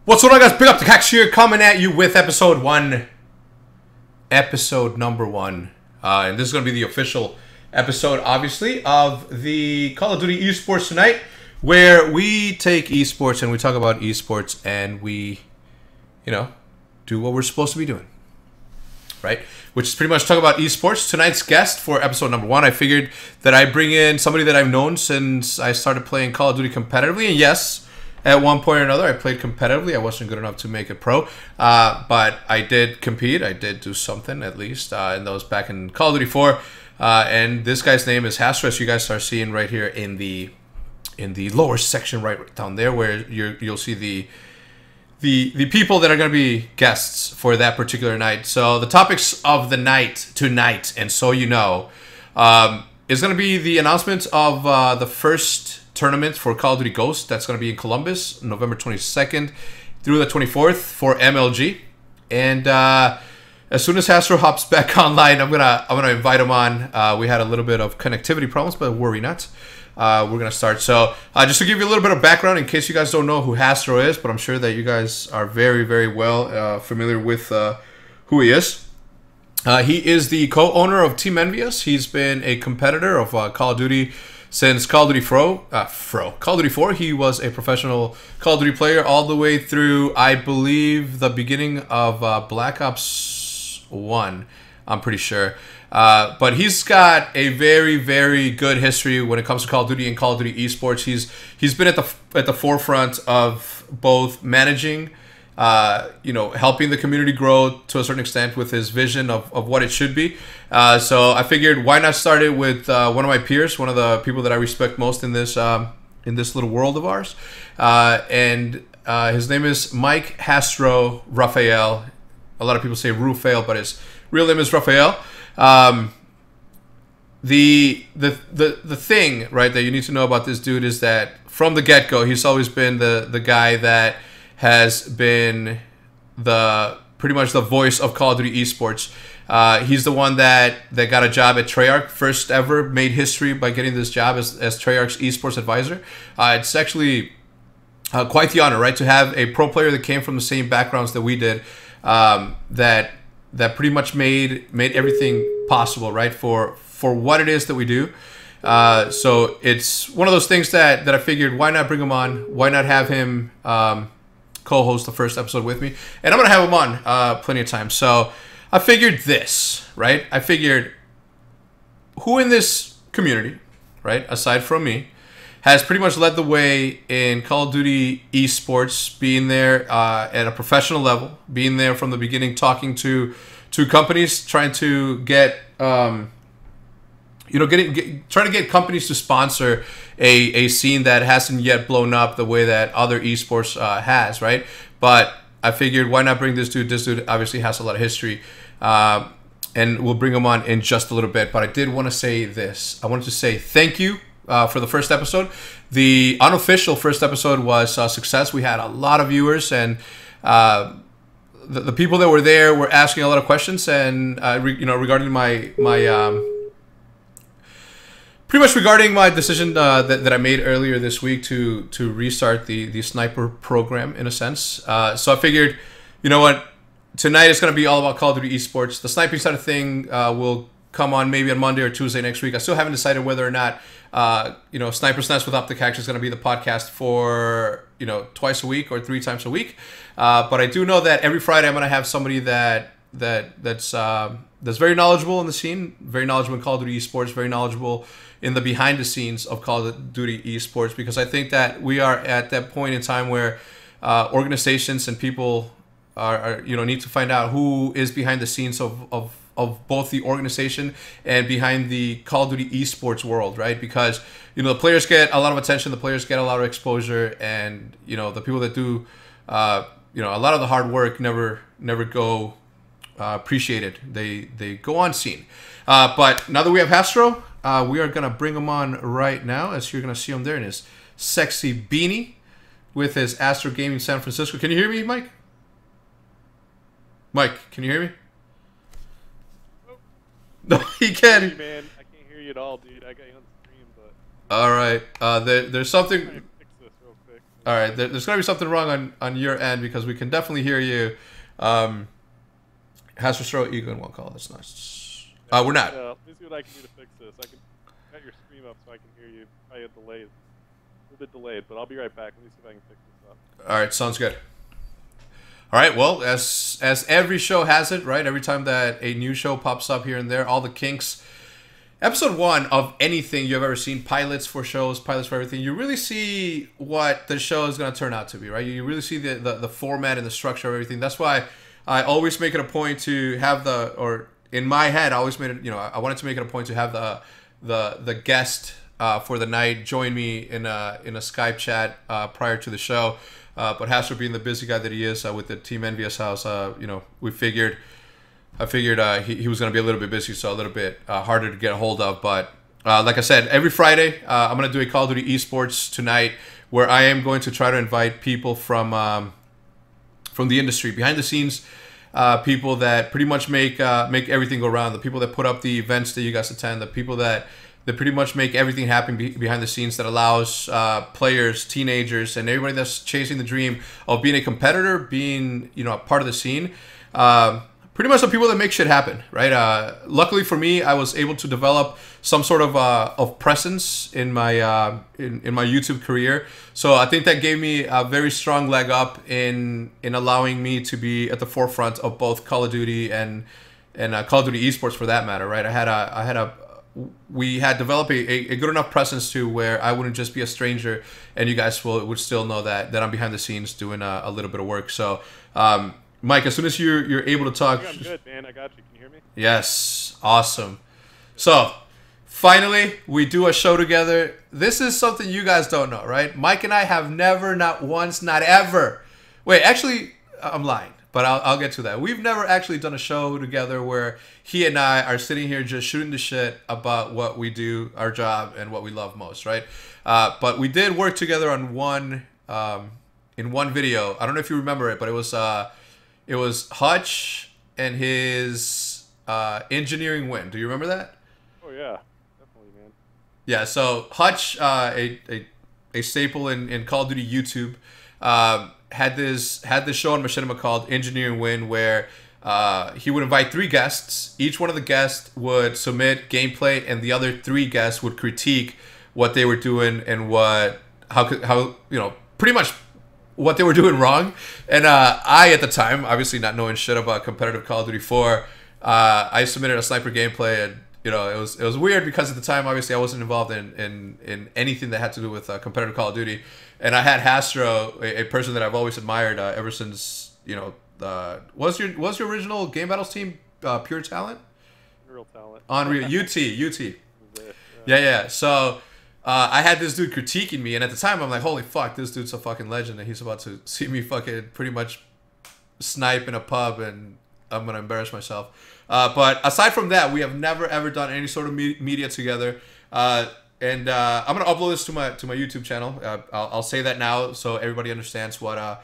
What's going on, guys? Pick up the HECZ here, coming at you with episode number one. And this is going to be the official episode, obviously, of the Call of Duty eSports tonight, where we take eSports and we talk about eSports and we, do what we're supposed to be doing, right? Which is pretty much talk about eSports. Tonight's guest for episode number one, I figured that I'd bring in somebody that I've known since I started playing Call of Duty competitively. And yes, at one point or another, I played competitively. I wasn't good enough to make it pro, but I did compete. I did do something, at least, and that was back in Call of Duty 4. And this guy's name is Hastro, as you guys are seeing right here in the lower section, right down there, where you'll see the people that are going to be guests for that particular night. So the topics of the night tonight, and so you know, is going to be the announcement of the first tournament for Call of Duty Ghost. That's going to be in Columbus, November 22nd through the 24th for MLG. And as soon as Hastro hops back online, I'm gonna invite him on. We had a little bit of connectivity problems, but worry not. We're gonna start. So just to give you a little bit of background, in case you guys don't know who Hastro is, but I'm sure that you guys are very, very well familiar with who he is. He is the co-owner of Team Envious. He's been a competitor of Call of Duty since Call of Duty Call of Duty 4. He was a professional Call of Duty player all the way through, I believe, the beginning of Black Ops 1, I'm pretty sure. But he's got a very, very good history when it comes to Call of Duty and Call of Duty eSports. He's been at the forefront of both managing, helping the community grow to a certain extent with his vision of what it should be. So I figured, why not start it with one of my peers, one of the people that I respect most in this little world of ours. And his name is Mike Hastro Raphael. A lot of people say Rufael, but his real name is Raphael. The thing, right, that you need to know about this dude is that from the get-go, he's always been the guy that has been pretty much the voice of Call of Duty eSports. He's the one that got a job at Treyarch, first ever made history by getting this job as Treyarch's eSports advisor. It's actually quite the honor, right, to have a pro player that came from the same backgrounds that we did, that pretty much made everything possible, right, for what it is that we do. So it's one of those things that I figured, why not bring him on? Why not have him co-host the first episode with me? And I'm going to have him on plenty of times. So I figured this, right? I figured, who in this community, right, aside from me, has pretty much led the way in Call of Duty eSports, being there at a professional level, being there from the beginning, talking to companies, trying to get trying to get companies to sponsor a scene that hasn't yet blown up the way that other esports has, right? But I figured, why not bring this dude? This dude obviously has a lot of history, and we'll bring him on in just a little bit. But I did want to say this. I wanted to say thank you for the first episode. The unofficial first episode was a success. We had a lot of viewers, and the people that were there were asking a lot of questions, and regarding my pretty much regarding my decision that I made earlier this week to restart the sniper program, in a sense. So I figured, you know what, tonight is going to be all about Call of Duty eSports. The sniping side of thing will come on maybe on Monday or Tuesday next week. I still haven't decided whether or not Sniper Snaps with Optic HECZ is going to be the podcast for twice a week or 3 times a week. But I do know that every Friday I'm going to have somebody that's very knowledgeable in the scene, very knowledgeable in Call of Duty eSports, very knowledgeable in the behind the scenes of Call of Duty eSports, because I think that we are at that point in time where organizations and people are need to find out who is behind the scenes of both the organization and behind the Call of Duty eSports world, right? Because the players get a lot of attention, the players get a lot of exposure, and the people that do a lot of the hard work never go appreciated. They go unseen. But now that we have Hastro, we are gonna bring him on right now, as you're gonna see him there in his sexy beanie with his Astro Gaming San Francisco. Can you hear me, Mike? Mike, can you hear me? No, he can. Hey, man, I can't hear you at all, dude. I got you on the stream, but. All right. There's something. Fix this real quick. All right, there's gonna be something wrong on your end because we can definitely hear you. Hastro ego in one call. That's nice. We're not. Let me see what I can do to fix this. I can cut your stream up so I can hear you. Probably a little bit delayed, but I'll be right back. Let me see if I can fix this up. All right, sounds good. All right, well, as every show has it, right? Every time that a new show pops up here and there, all the kinks. Episode 1 of anything you've ever seen, pilots for shows, pilots for everything, you really see what the show is going to turn out to be, right? You really see the format and the structure of everything. That's why I always make it a point to have or in my head, I always made it, I wanted to make it a point to have the guest for the night join me in a Skype chat prior to the show. But Hastro being the busy guy that he is with the Team Envious house, I figured he was going to be a little bit busy, so a little bit harder to get a hold of. But like I said, every Friday, I'm going to do a Call of Duty eSports tonight where I am going to try to invite people from the industry, behind the scenes, people that pretty much make everything go around, the people that put up the events that you guys attend, the people that pretty much make everything happen behind the scenes that allows players, teenagers, and everybody that's chasing the dream of being a competitor, being a part of the scene. Pretty much the people that make shit happen, right? Luckily for me, I was able to develop some sort of presence in my in my YouTube career. So I think that gave me a very strong leg up in allowing me to be at the forefront of both Call of Duty and Call of Duty eSports for that matter, right? We had developed a good enough presence to where I wouldn't just be a stranger, and you guys would still know that I'm behind the scenes doing a little bit of work. So. Mike, as soon as you're able to talk... I'm good, man. I got you. Can you hear me? Yes. Awesome. So, finally, we do a show together. This is something you guys don't know, right? Mike and I have never, not once, not ever... Wait, actually, I'm lying, but I'll get to that. We've never actually done a show together where he and I are sitting here just shooting the shit about what we do, our job, and what we love most, right? But we did work together on in one video. I don't know if you remember it, but it was Hutch and his engineering win. Do you remember that? Oh yeah, definitely, man. Yeah. So Hutch, a staple in Call of Duty YouTube, had this show on Machinima called Engineering Win, where he would invite 3 guests. Each one of the guests would submit gameplay, and the other 3 guests would critique what they were doing and how pretty much what they were doing wrong. And I, at the time, obviously not knowing shit about competitive Call of Duty 4, I submitted a sniper gameplay, and it was weird because at the time, obviously, I wasn't involved in anything that had to do with competitive Call of Duty. And I had Hastro, a person that I've always admired ever since, was your original Game Battles team Pure Talent? Real Talent. Unreal. UT. Yeah. So... I had this dude critiquing me, and at the time, I'm like, holy fuck, this dude's a fucking legend, and he's about to see me fucking pretty much snipe in a pub, and I'm going to embarrass myself. But aside from that, we have never, ever done any sort of media together. I'm going to upload this to my YouTube channel. I'll say that now so everybody understands how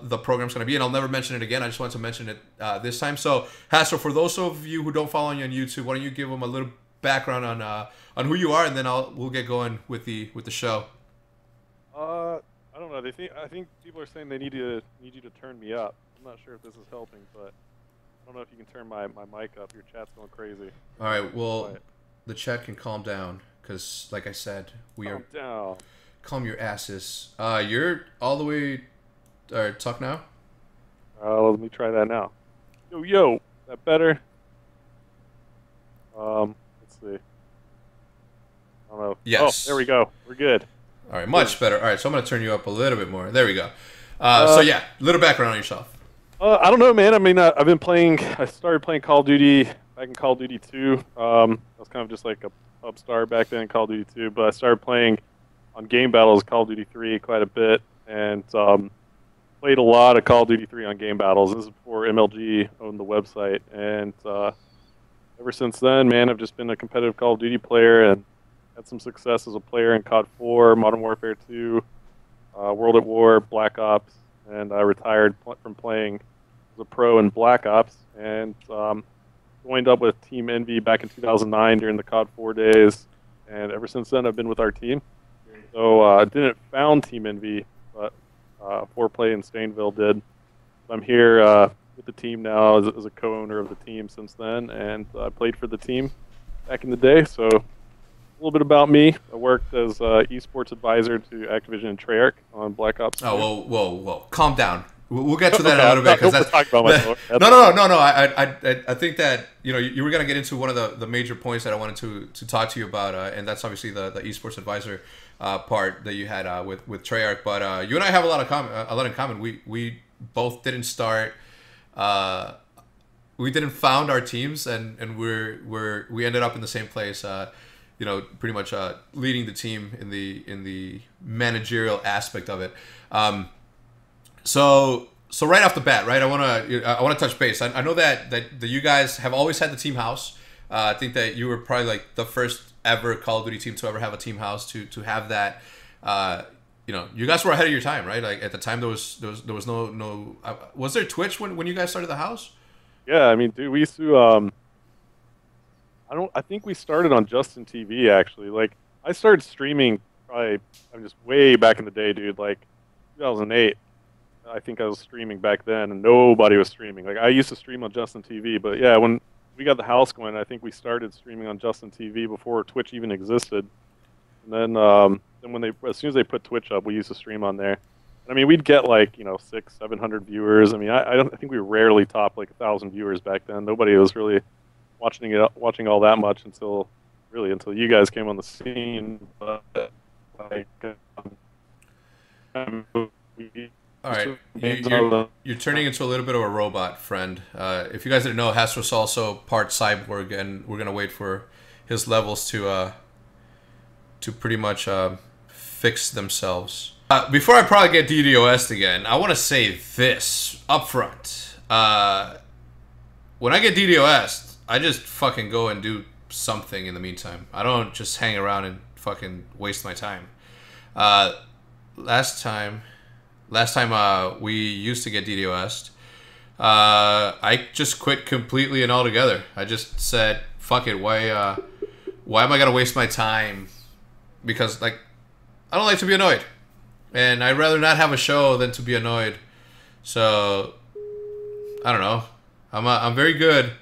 the program's going to be, and I'll never mention it again. I just wanted to mention it this time. So, Hastro, for those of you who don't follow me on YouTube, why don't you give them a little background on who you are, and then we'll get going with the show. I don't know. I think people are saying they need you to turn me up. I'm not sure if this is helping, but I don't know if you can turn my mic up. Your chat's going crazy. All right. Well, the chat can calm down because, like I said, calm down. Calm your asses. You're all the way. All right, talk now. Let me try that now. Yo, is that better? Let's see. I don't know. Yes. Oh, there we go. We're good. All right, much better. All right, so I'm going to turn you up a little bit more. There we go. So yeah, little background on yourself. I don't know, man. I mean, I've been playing. I started playing Call of Duty back in Call of Duty 2. I was kind of just like a pub star back then in Call of Duty 2, but I started playing on Game Battles Call of Duty 3 quite a bit, and played a lot of Call of Duty 3 on Game Battles. This is before MLG owned the website, and ever since then, man, I've just been a competitive Call of Duty player and had some success as a player in COD 4, Modern Warfare 2, World at War, Black Ops, and I retired from playing as a pro in Black Ops, and joined up with Team Envy back in 2009 during the COD 4 days, and ever since then I've been with our team. So I didn't found Team Envy but Foreplay in Stainville did. I'm here with the team now as a co-owner of the team since then, and I played for the team back in the day. So a little bit about me. I worked as eSports advisor to Activision and Treyarch on Black Ops 2. Oh, whoa. Calm down. We'll get to that in a little bit because that's talking about myself. No. I think that you were gonna get into one of the major points that I wanted to talk to you about, and that's obviously the esports advisor part that you had with Treyarch. But you and I have a lot in common. We both didn't start. We didn't found our teams, and we ended up in the same place. Pretty much leading the team in the managerial aspect of it. So right off the bat, right, I want to touch base. I know that you guys have always had the team house. I think that you were probably like the first ever Call of Duty team to ever have a team house, to have that. You guys were ahead of your time, right? Like at the time there was no was there Twitch when you guys started the house? Yeah, I mean, dude, we used to I think we started on Justin TV actually. Like I started streaming just way back in the day, dude, like 2008. I think I was streaming back then, and nobody was streaming. Like I used to stream on Justin TV, but yeah, when we got the house going, I think we started streaming on Justin TV before Twitch even existed. And then as soon as they put Twitch up, we used to stream on there. And I mean, we'd get like 600-700 viewers. I mean, I think we rarely topped like 1,000 viewers back then. Nobody was really watching all that much until you guys came on the scene. But like. All right, you're turning into a little bit of a robot, friend. If you guys didn't know, Hastro's also part cyborg, and we're gonna wait for his levels to pretty much fix themselves. Before I probably get DDoS'd again, I want to say this up front. When I get DDoS'd, I just fucking go and do something in the meantime. I don't just hang around and fucking waste my time. Last time we used to get DDoS'd, I just quit completely and altogether. I just said, fuck it, why am I gonna waste my time? Because like, I don't like to be annoyed, and I'd rather not have a show than to be annoyed. So I don't know. I'm very good.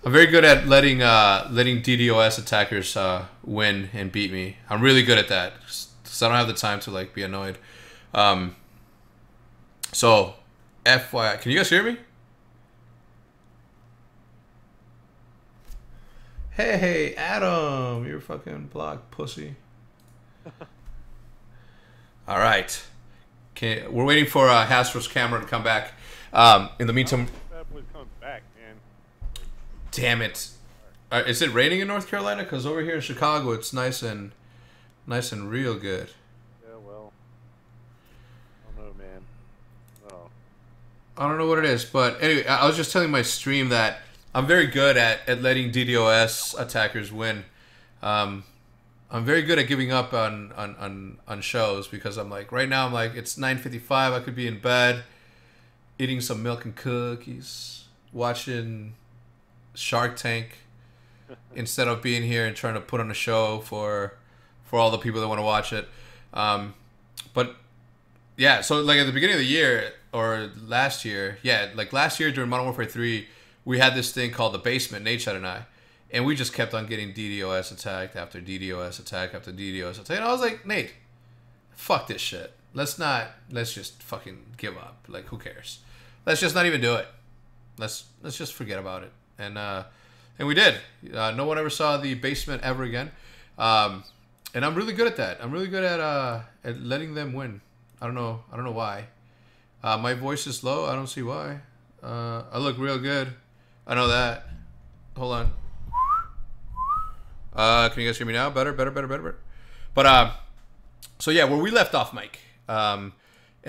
I'm very good at letting DDoS attackers win and beat me. I'm really good at that, because I don't have the time to like be annoyed. So, FYI, can you guys hear me? Hey, Adam, you're fucking blocked, pussy. All right. We're waiting for Hastro's camera to come back. In the meantime, damn it. Is it raining in North Carolina? Because over here in Chicago, it's nice and real good. Yeah, well, I don't know, man. No. I don't know what it is, but anyway, I was just telling my stream that I'm very good at letting DDoS attackers win. I'm very good at giving up on shows, because I'm like, right now I'm like, it's 9:55, I could be in bed eating some milk and cookies, watching Shark Tank, instead of being here and trying to put on a show for all the people that want to watch it. But yeah, so like at the beginning of the year, or last year, during Modern Warfare 3, we had this thing called The Basement, Nate and I, and we just kept on getting DDoS attacked after DDoS attack after DDoS attack. And I was like, Nate, fuck this shit. Let's just fucking give up. Like, who cares? Let's just not even do it. Let's just forget about it. And we did. No one ever saw The Basement ever again. And I'm really good at that. I'm really good at letting them win. I don't know why. My voice is low. I don't see why. I look real good. I know that. Hold on. Can you guys hear me now? Better. But so yeah, where we left off, Mike. And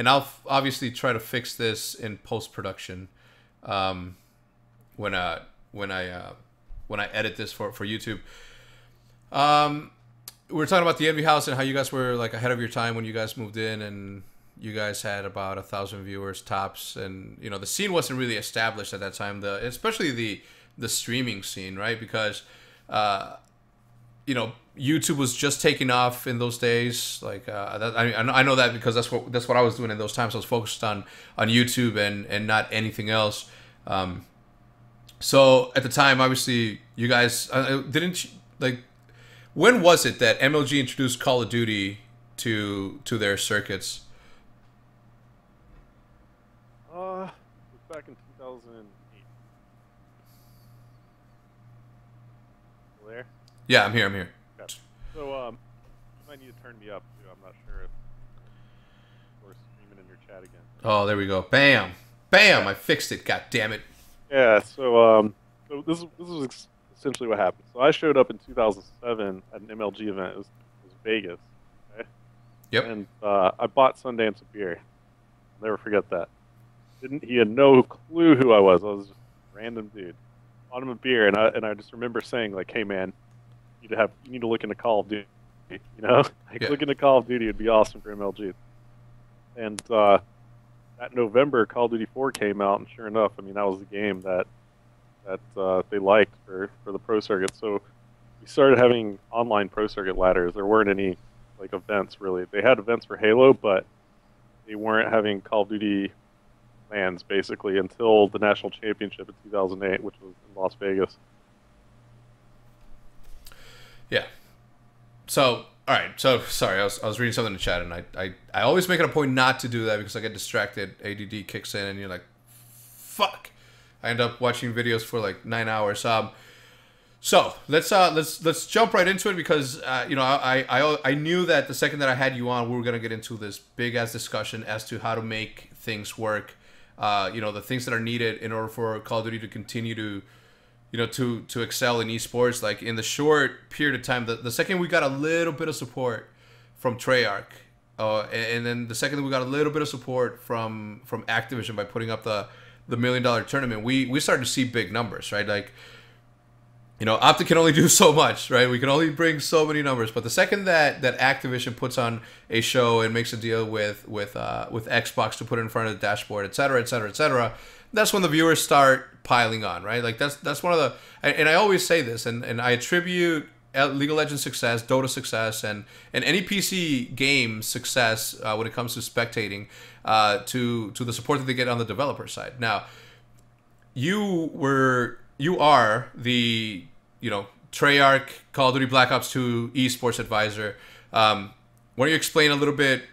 I'll obviously try to fix this in post-production when I edit this for YouTube. We were talking about the Envy House and how you guys were like ahead of your time when you guys moved in, and you guys had about 1,000 viewers tops, and the scene wasn't really established at that time. Especially the streaming scene, right? Because YouTube was just taking off in those days. Like I know that because that's what I was doing in those times. I was focused on YouTube and not anything else. So at the time, obviously, you guys didn't like. When was it that MLG introduced Call of Duty to their circuits? It was back in 2008. Still there? Yeah, I'm here. I'm here. Okay. So you might need to turn me up too. I'm not sure if we're screaming in your chat again. Oh, there we go. Bam, bam! I fixed it. God damn it. Yeah. So this was essentially what happened. So I showed up in 2007 at an MLG event. It was Vegas. Okay? Yep. And I bought Sundance a beer. I'll never forget that. He had no clue who I was. I was just a random dude. Bought him a beer, and I just remember saying like, "Hey man, you need to look into Call of Duty. You know, like look into Call of Duty. It'd be awesome for MLG." And that November, Call of Duty 4 came out, and sure enough, I mean that was the game that they liked for the pro circuit. So we started having online pro circuit ladders. There weren't any like events really. They had events for Halo, but they weren't having Call of Duty LANs basically until the national championship in 2008, which was in Las Vegas. Yeah. So all right. So sorry, I was reading something in the chat, and I always make it a point not to do that because I get distracted. ADD kicks in, and you're like, fuck. I end up watching videos for like 9 hours. So let's jump right into it because I knew that the second that I had you on, we were gonna get into this big ass discussion as to how to make things work. The things that are needed in order for Call of Duty to continue to to excel in esports. Like in the short period of time, the second we got a little bit of support from Treyarch, and then the second that we got a little bit of support from Activision by putting up the $1 million tournament, we started to see big numbers, right? Like, Optic can only do so much, right? We can only bring so many numbers. But the second that Activision puts on a show and makes a deal with Xbox to put it in front of the dashboard, et cetera, et cetera, et cetera, that's when the viewers start piling on, right? Like that's one of the, and I always say this, and I attribute League of Legends success, Dota success, and any PC game success when it comes to spectating to the support that they get on the developer side. Now, you are the Treyarch Call of Duty Black Ops 2 eSports advisor. Why don't you explain a little bit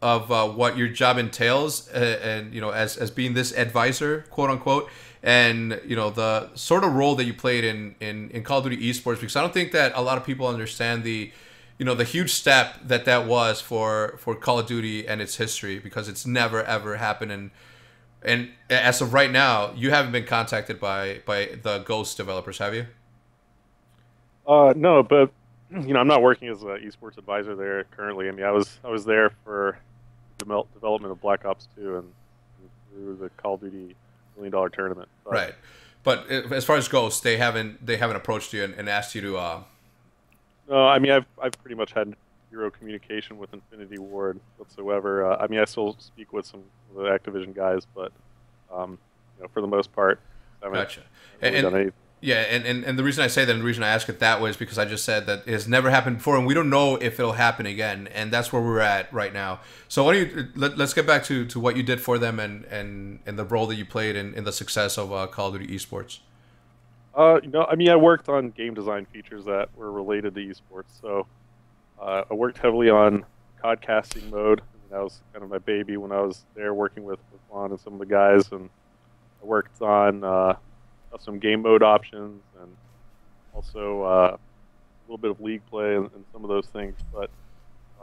of what your job entails, and as being this advisor, quote unquote, and the sort of role that you played in Call of Duty eSports, because I don't think that a lot of people understand the huge step that was for Call of Duty and its history, because it's never ever happened. And as of right now, you haven't been contacted by the Ghost developers, have you? No, but I'm not working as an esports advisor there currently. I mean, I was there for development of Black Ops 2 and through the Call of Duty $1 million tournament. But, right, but as far as Ghost, they haven't approached you and asked you to. No, I mean I've pretty much had zero communication with Infinity Ward whatsoever. I mean, I still speak with some of the Activision guys, but for the most part, I haven't Gotcha. really done anything. Yeah, and the reason I say that, and the reason I ask it that way, is because I just said that it has never happened before, and we don't know if it'll happen again, and that's where we're at right now. So why don't you let's get back to what you did for them and the role that you played in the success of Call of Duty esports. I mean, I worked on game design features that were related to esports. So I worked heavily on codcasting mode. I mean, that was kind of my baby when I was there working with Juan and some of the guys, and I worked on some game mode options and also a little bit of league play and some of those things. But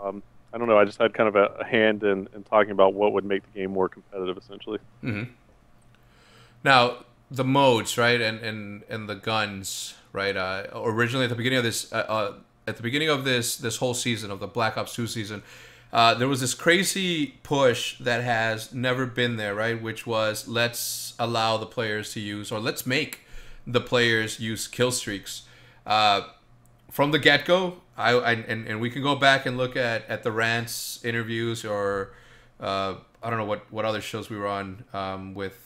I don't know. I just had kind of a hand in talking about what would make the game more competitive, essentially. Mm-hmm. Now, the modes, right, and the guns, right? Originally, at the beginning of this whole season of the Black Ops 2 season, there was this crazy push that has never been there, right? Which was, let's allow the players to use, or let's make the players use kill streaks. From the get-go, and we can go back and look at the rants, interviews, or I don't know what other shows we were on with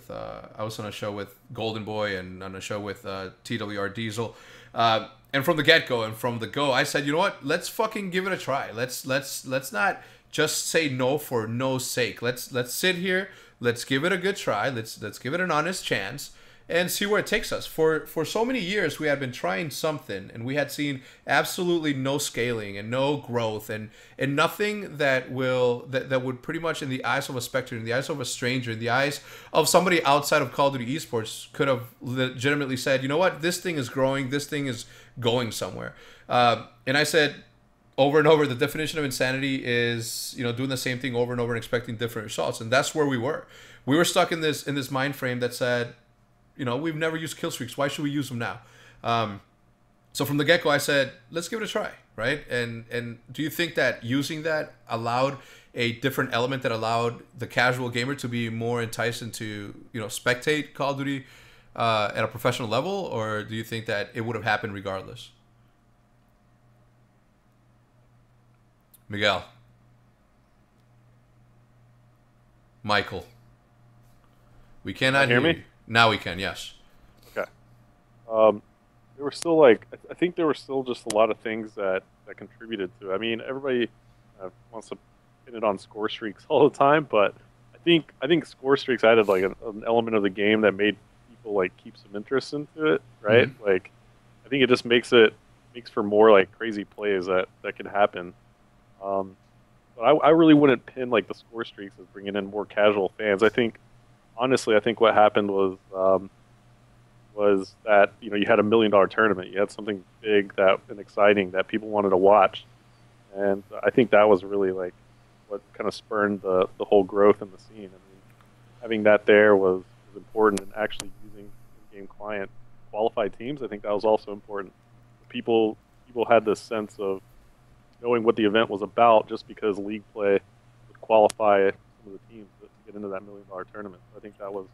I was on a show with Golden Boy and on a show with TWR Diesel. And from the get-go and from the go, I said, you know what? Let's fucking give it a try. Let's not just say no for no's sake. Let's sit here. Let's give it a good try. Let's give it an honest chance and see where it takes us. For so many years, we had been trying something, and we had seen absolutely no scaling and no growth, and nothing that would pretty much, in the eyes of a spectator, in the eyes of a stranger, in the eyes of somebody outside of Call of Duty esports, could have legitimately said, you know what, this thing is growing, this thing is going somewhere. And I said over and over, the definition of insanity is, you know, doing the same thing over and over and expecting different results, and that's where we were. We were stuck in this mind frame that said, you know, we've never used kill streaks. Why should we use them now? So from the get-go, I said, let's give it a try, right? And do you think that using that allowed a different element that allowed the casual gamer to be more enticed into, you know, spectate Call of Duty at a professional level, or do you think that it would have happened regardless? Miguel. Michael. We cannot hear me? Now we can, yes. Okay. There were still I think there were still just a lot of things that contributed to it. I mean, everybody wants to pin it on score streaks all the time, but I think score streaks added like an element of the game that made people like keep some interest into it, right? Mm-hmm. Like, I think it just makes for more like crazy plays that can happen. But I really wouldn't pin like the score streaks as bringing in more casual fans. Honestly, I think what happened was that, you know, you had $1 million tournament, you had something big and exciting that people wanted to watch, and I think that was really like what kind of spurned the whole growth in the scene. I mean, having that there was important, and actually using the game client qualified teams, I think that was also important. People had this sense of knowing what the event was about just because league play would qualify some of the teams to get into that $1 million tournament. I think that was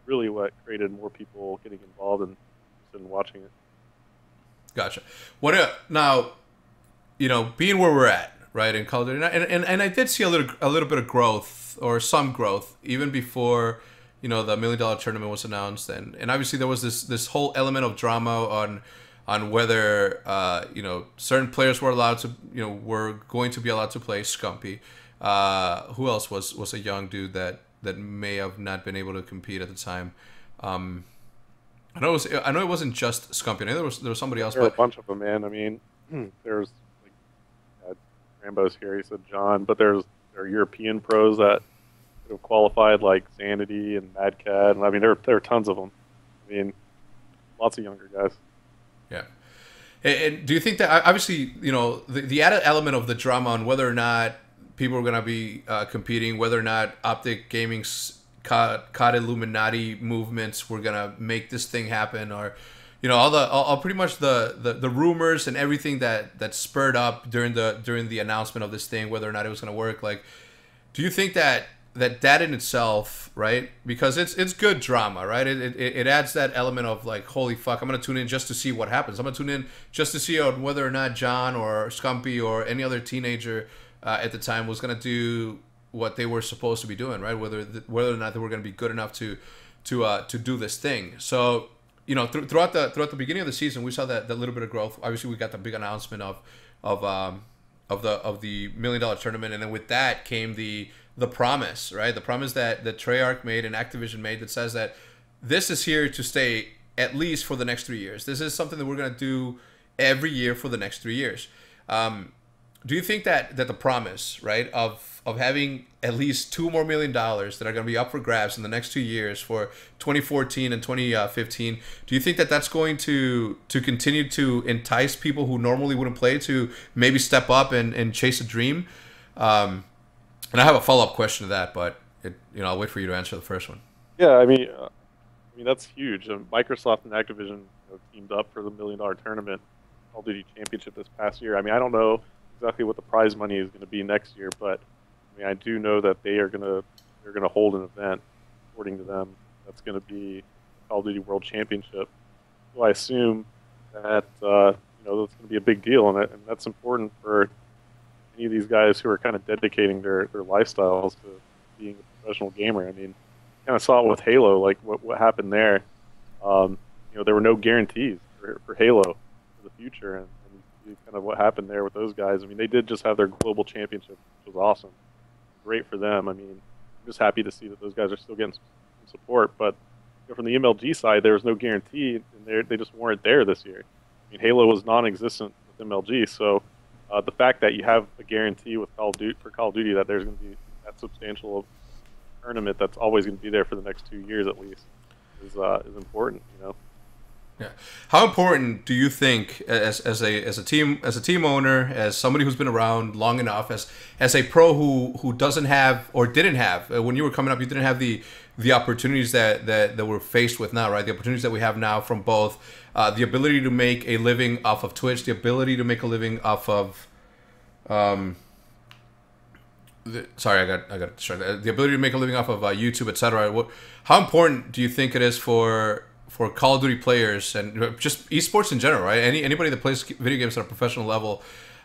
really what created more people getting involved and interested in watching it. Gotcha. Now, you know, being where we're at, right, in Call of Duty, and I did see a little bit of growth, or some growth, even before, you know, the $1 million tournament was announced, and obviously there was this whole element of drama on whether you know, certain players were going to be allowed to play Scumpy. Who else was a young dude that may have not been able to compete at the time? I know it wasn't just Scumpy. I know there was somebody else. There were a bunch of them, man. I mean, there's like Rambo's here. He said John, but there are European pros that have qualified, like Sanity and Mad Cat, and I mean there are tons of them. I mean, lots of younger guys. Yeah. And do you think that, obviously, you know, the added element of the drama on whether or not people are going to be competing, whether or not Optic Gaming's COD Illuminati movements were going to make this thing happen, or, you know, all pretty much the rumors and everything that spurred up during the announcement of this thing, whether or not it was going to work. Like, do you think that in itself, right? Because it's good drama, right? It adds that element of like, holy fuck, I'm gonna tune in just to see what happens. I'm gonna tune in just to see whether or not John or Scumpy or any other teenager at the time was gonna do what they were supposed to be doing, right? Whether or not they were gonna be good enough to do this thing. So, you know, throughout the beginning of the season, we saw that little bit of growth. Obviously, we got the big announcement of the $1 million tournament, and then with that came the promise, right? The promise that Treyarch made and Activision made that says that this is here to stay at least for the next 3 years. This is something that we're going to do every year for the next 3 years. Do you think that the promise, right, of having at least $2 more million that are going to be up for grabs in the next 2 years for 2014 and 2015, do you think that that's going to continue to entice people who normally wouldn't play to maybe step up and chase a dream? And I have a follow-up question to that, but I'll wait for you to answer the first one. Yeah, I mean that's huge. Microsoft and Activision teamed up for the $1 million tournament, Call of Duty Championship this past year. I mean, I don't know exactly what the prize money is going to be next year, but I mean, I do know that they're going to hold an event, according to them, that's going to be Call of Duty World Championship. So I assume that that's going to be a big deal, and that's important for any of these guys who are kind of dedicating their lifestyles to being a professional gamer. I mean, kind of saw it with Halo, like what happened there. There were no guarantees for Halo. for the future, and you see kind of what happened there with those guys. I mean, they did just have their global championship, which was awesome. Great for them. I mean, I'm just happy to see that those guys are still getting some support. But from the MLG side, there was no guarantee, and they just weren't there this year. I mean, Halo was non-existent with MLG, so the fact that you have a guarantee with Call of Duty that there's going to be that substantial tournament that's always going to be there for the next 2 years at least is important, you know. Yeah. How important do you think, as a team owner, as somebody who's been around long enough, as a pro who doesn't have or didn't have when you were coming up, you didn't have the opportunities that we're faced with now, right? The opportunities that we have now from both the ability to make a living off of Twitch, the ability to make a living off of I got distracted. The ability to make a living off of YouTube, etc. How important do you think it is for Call of Duty players and just esports in general, right? Anybody that plays video games at a professional level,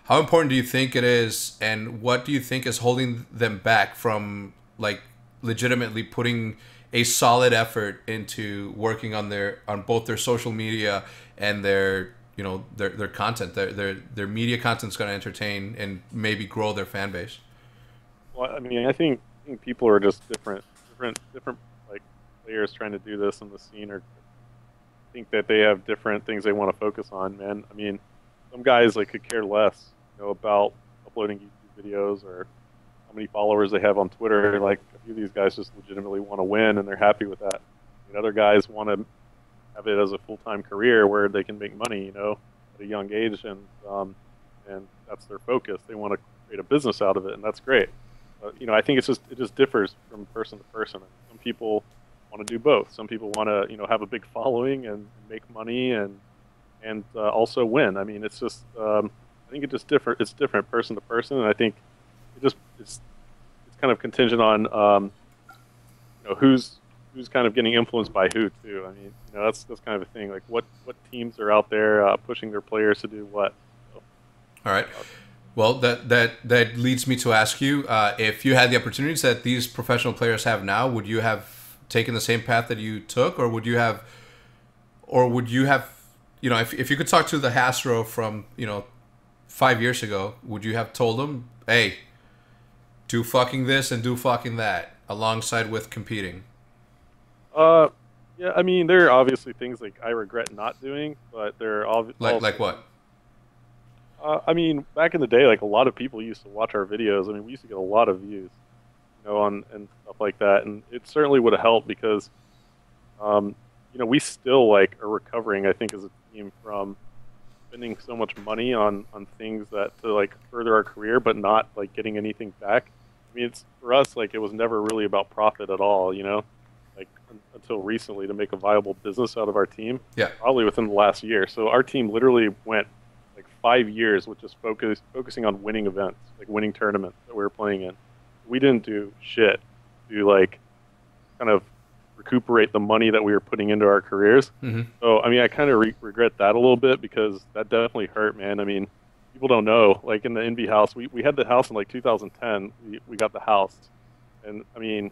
how important do you think it is, and what do you think is holding them back from like legitimately putting a solid effort into working on both their social media and their content, their media content's going to entertain and maybe grow their fan base? Well, I mean, I think people are just different like players trying to do this in the scene, or think that they have different things they want to focus on, man. I mean, some guys like could care less, about uploading YouTube videos or how many followers they have on Twitter. Like a few of these guys just legitimately want to win, and they're happy with that. I mean, other guys want to have it as a full-time career where they can make money, at a young age, and that's their focus. They want to create a business out of it, and that's great. I think it just differs from person to person. Some people want to do both. Some people want to, have a big following and make money and also win. I mean, it's just I think it just differ. It's different person to person, and I think it's kind of contingent on who's kind of getting influenced by who too. I mean, that's kind of a thing. Like what teams are out there pushing their players to do what. So, all right. Well, that leads me to ask you, if you had the opportunities that these professional players have now, would you have taken the same path that you took, or would you have, if you could talk to the Hastro from 5 years ago, would you have told them, hey, do fucking this and do fucking that alongside with competing? Yeah, I mean, there are obviously things like I regret not doing, but there are obviously like what? I mean, back in the day, like a lot of people used to watch our videos. I mean, we used to get a lot of views, and stuff like that. And it certainly would have helped because, we still are recovering, I think, as a team from spending so much money on things that to further our career, but not getting anything back. I mean, it's for us, it was never really about profit at all, until recently to make a viable business out of our team. Yeah. Probably within the last year. So our team literally went 5 years with just focusing on winning events, winning tournaments that we were playing in. We didn't do shit to kind of recuperate the money that we were putting into our careers. Mm-hmm. So I mean, I kind of regret that a little bit because that definitely hurt, man. I mean, people don't know. In the NV house, we had the house in 2010. We got the house, and I mean,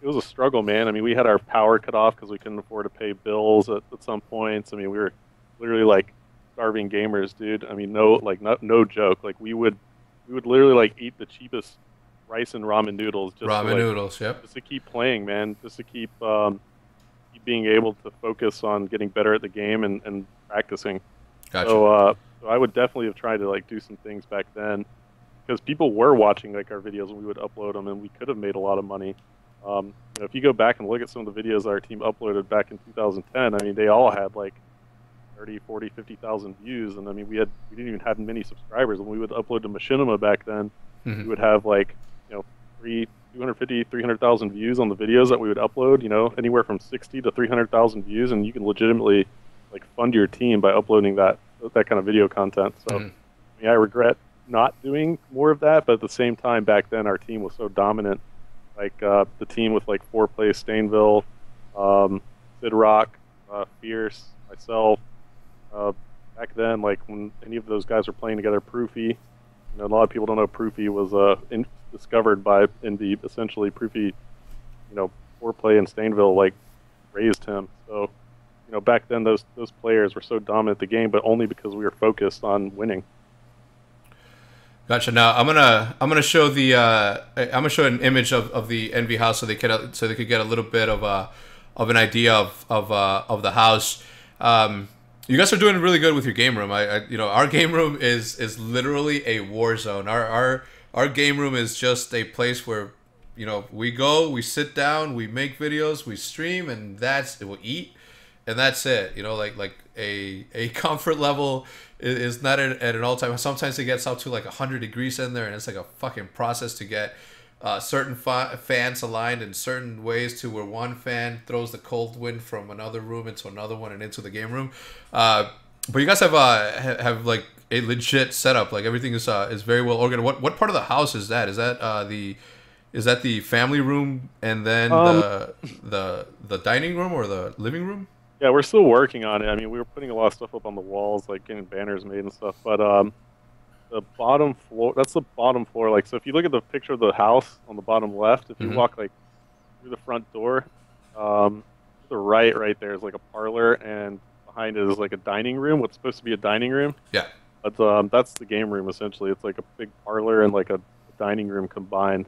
it was a struggle, man. I mean, we had our power cut off because we couldn't afford to pay bills at some points. I mean, we were literally starving gamers, dude. I mean, no joke. We would literally eat the cheapest rice and ramen noodles just to keep playing, man. Just to keep being able to focus on getting better at the game and practicing. Gotcha. So I would definitely have tried to do some things back then because people were watching our videos and we would upload them and we could have made a lot of money. If you go back and look at some of the videos our team uploaded back in 2010, I mean, they all had 30, 40, 50,000 views, and I mean, we didn't even have many subscribers. When we would upload to Machinima back then, mm-hmm. we would have 250, 300,000 views on the videos that we would upload. Anywhere from 60 to 300,000 views, and you can legitimately fund your team by uploading that kind of video content. So, mm-hmm. I mean, I regret not doing more of that, but at the same time, back then our team was so dominant. The team with 4Play, Stainville, Sid Rock, Fierce, myself. Back then, when any of those guys were playing together, Proofy, a lot of people don't know Proofy was discovered by Envy. Essentially, Proofy, 4Play and Stainville raised him. So back then those players were so dominant at the game, but only because we were focused on winning. Gotcha. Now I'm gonna show the I'm gonna show an image of the Envy house so they could get a little bit of an idea of the house. You guys are doing really good with your game room. Our game room is literally a war zone. Our game room is just a place where we go, we sit down, we make videos, we stream, and we'll eat, and that's it. Like a comfort level is not at an all-time. Sometimes it gets up to like 100 degrees in there, and it's like a fucking process to get certain fans aligned in certain ways to where one fan throws the cold wind from another room into another one and into the game room. But you guys have like a legit setup. Like everything is very well organized. What part of the house is that? Is that the family room and then the dining room or the living room? Yeah, we're still working on it. I mean, we were putting a lot of stuff up on the walls, like getting banners made and stuff. But the bottom floor, that's the bottom floor. Like, so if you look at the picture of the house on the bottom left, if you walk like through the front door, to the right there is like a parlor, and behind it is like a dining room. What's supposed to be a dining room? Yeah. But that's the game room essentially. It's like a big parlor and like a dining room combined.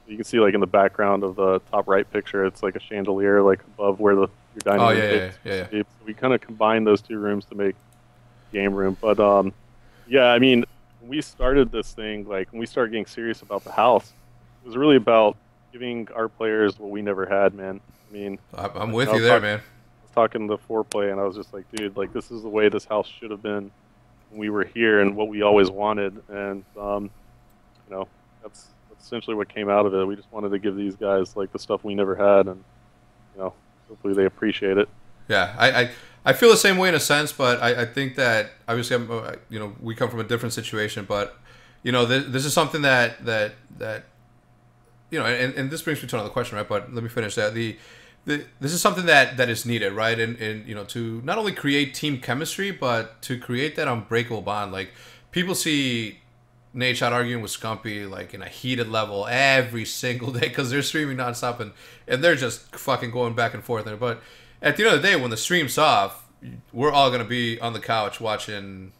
You can see like in the background of the top right picture, it's like a chandelier like above where your dining room is. Yeah. So we kind of combined those two rooms to make game room. But yeah, I mean, when we started this thing, like when we started getting serious about the house, it was really about giving our players what we never had, man. I mean, I'm with you there, man. I was talking to Foreplay, and I was just like, dude, like this is the way this house should have been when we were here, and what we always wanted. And that's essentially what came out of it. We just wanted to give these guys like the stuff we never had, and hopefully they appreciate it. Yeah, I feel the same way in a sense, but I think that obviously we come from a different situation, but this is something that and this brings me to another question, right? But let me finish that. This is something that is needed, right? And to not only create team chemistry, but to create that unbreakable bond. Like people see Nate Shot arguing with Scumpy like in a heated level every single day because they're streaming nonstop and they're just fucking going back and forth there. But at the end of the day, when the stream's off, we're all gonna be on the couch watching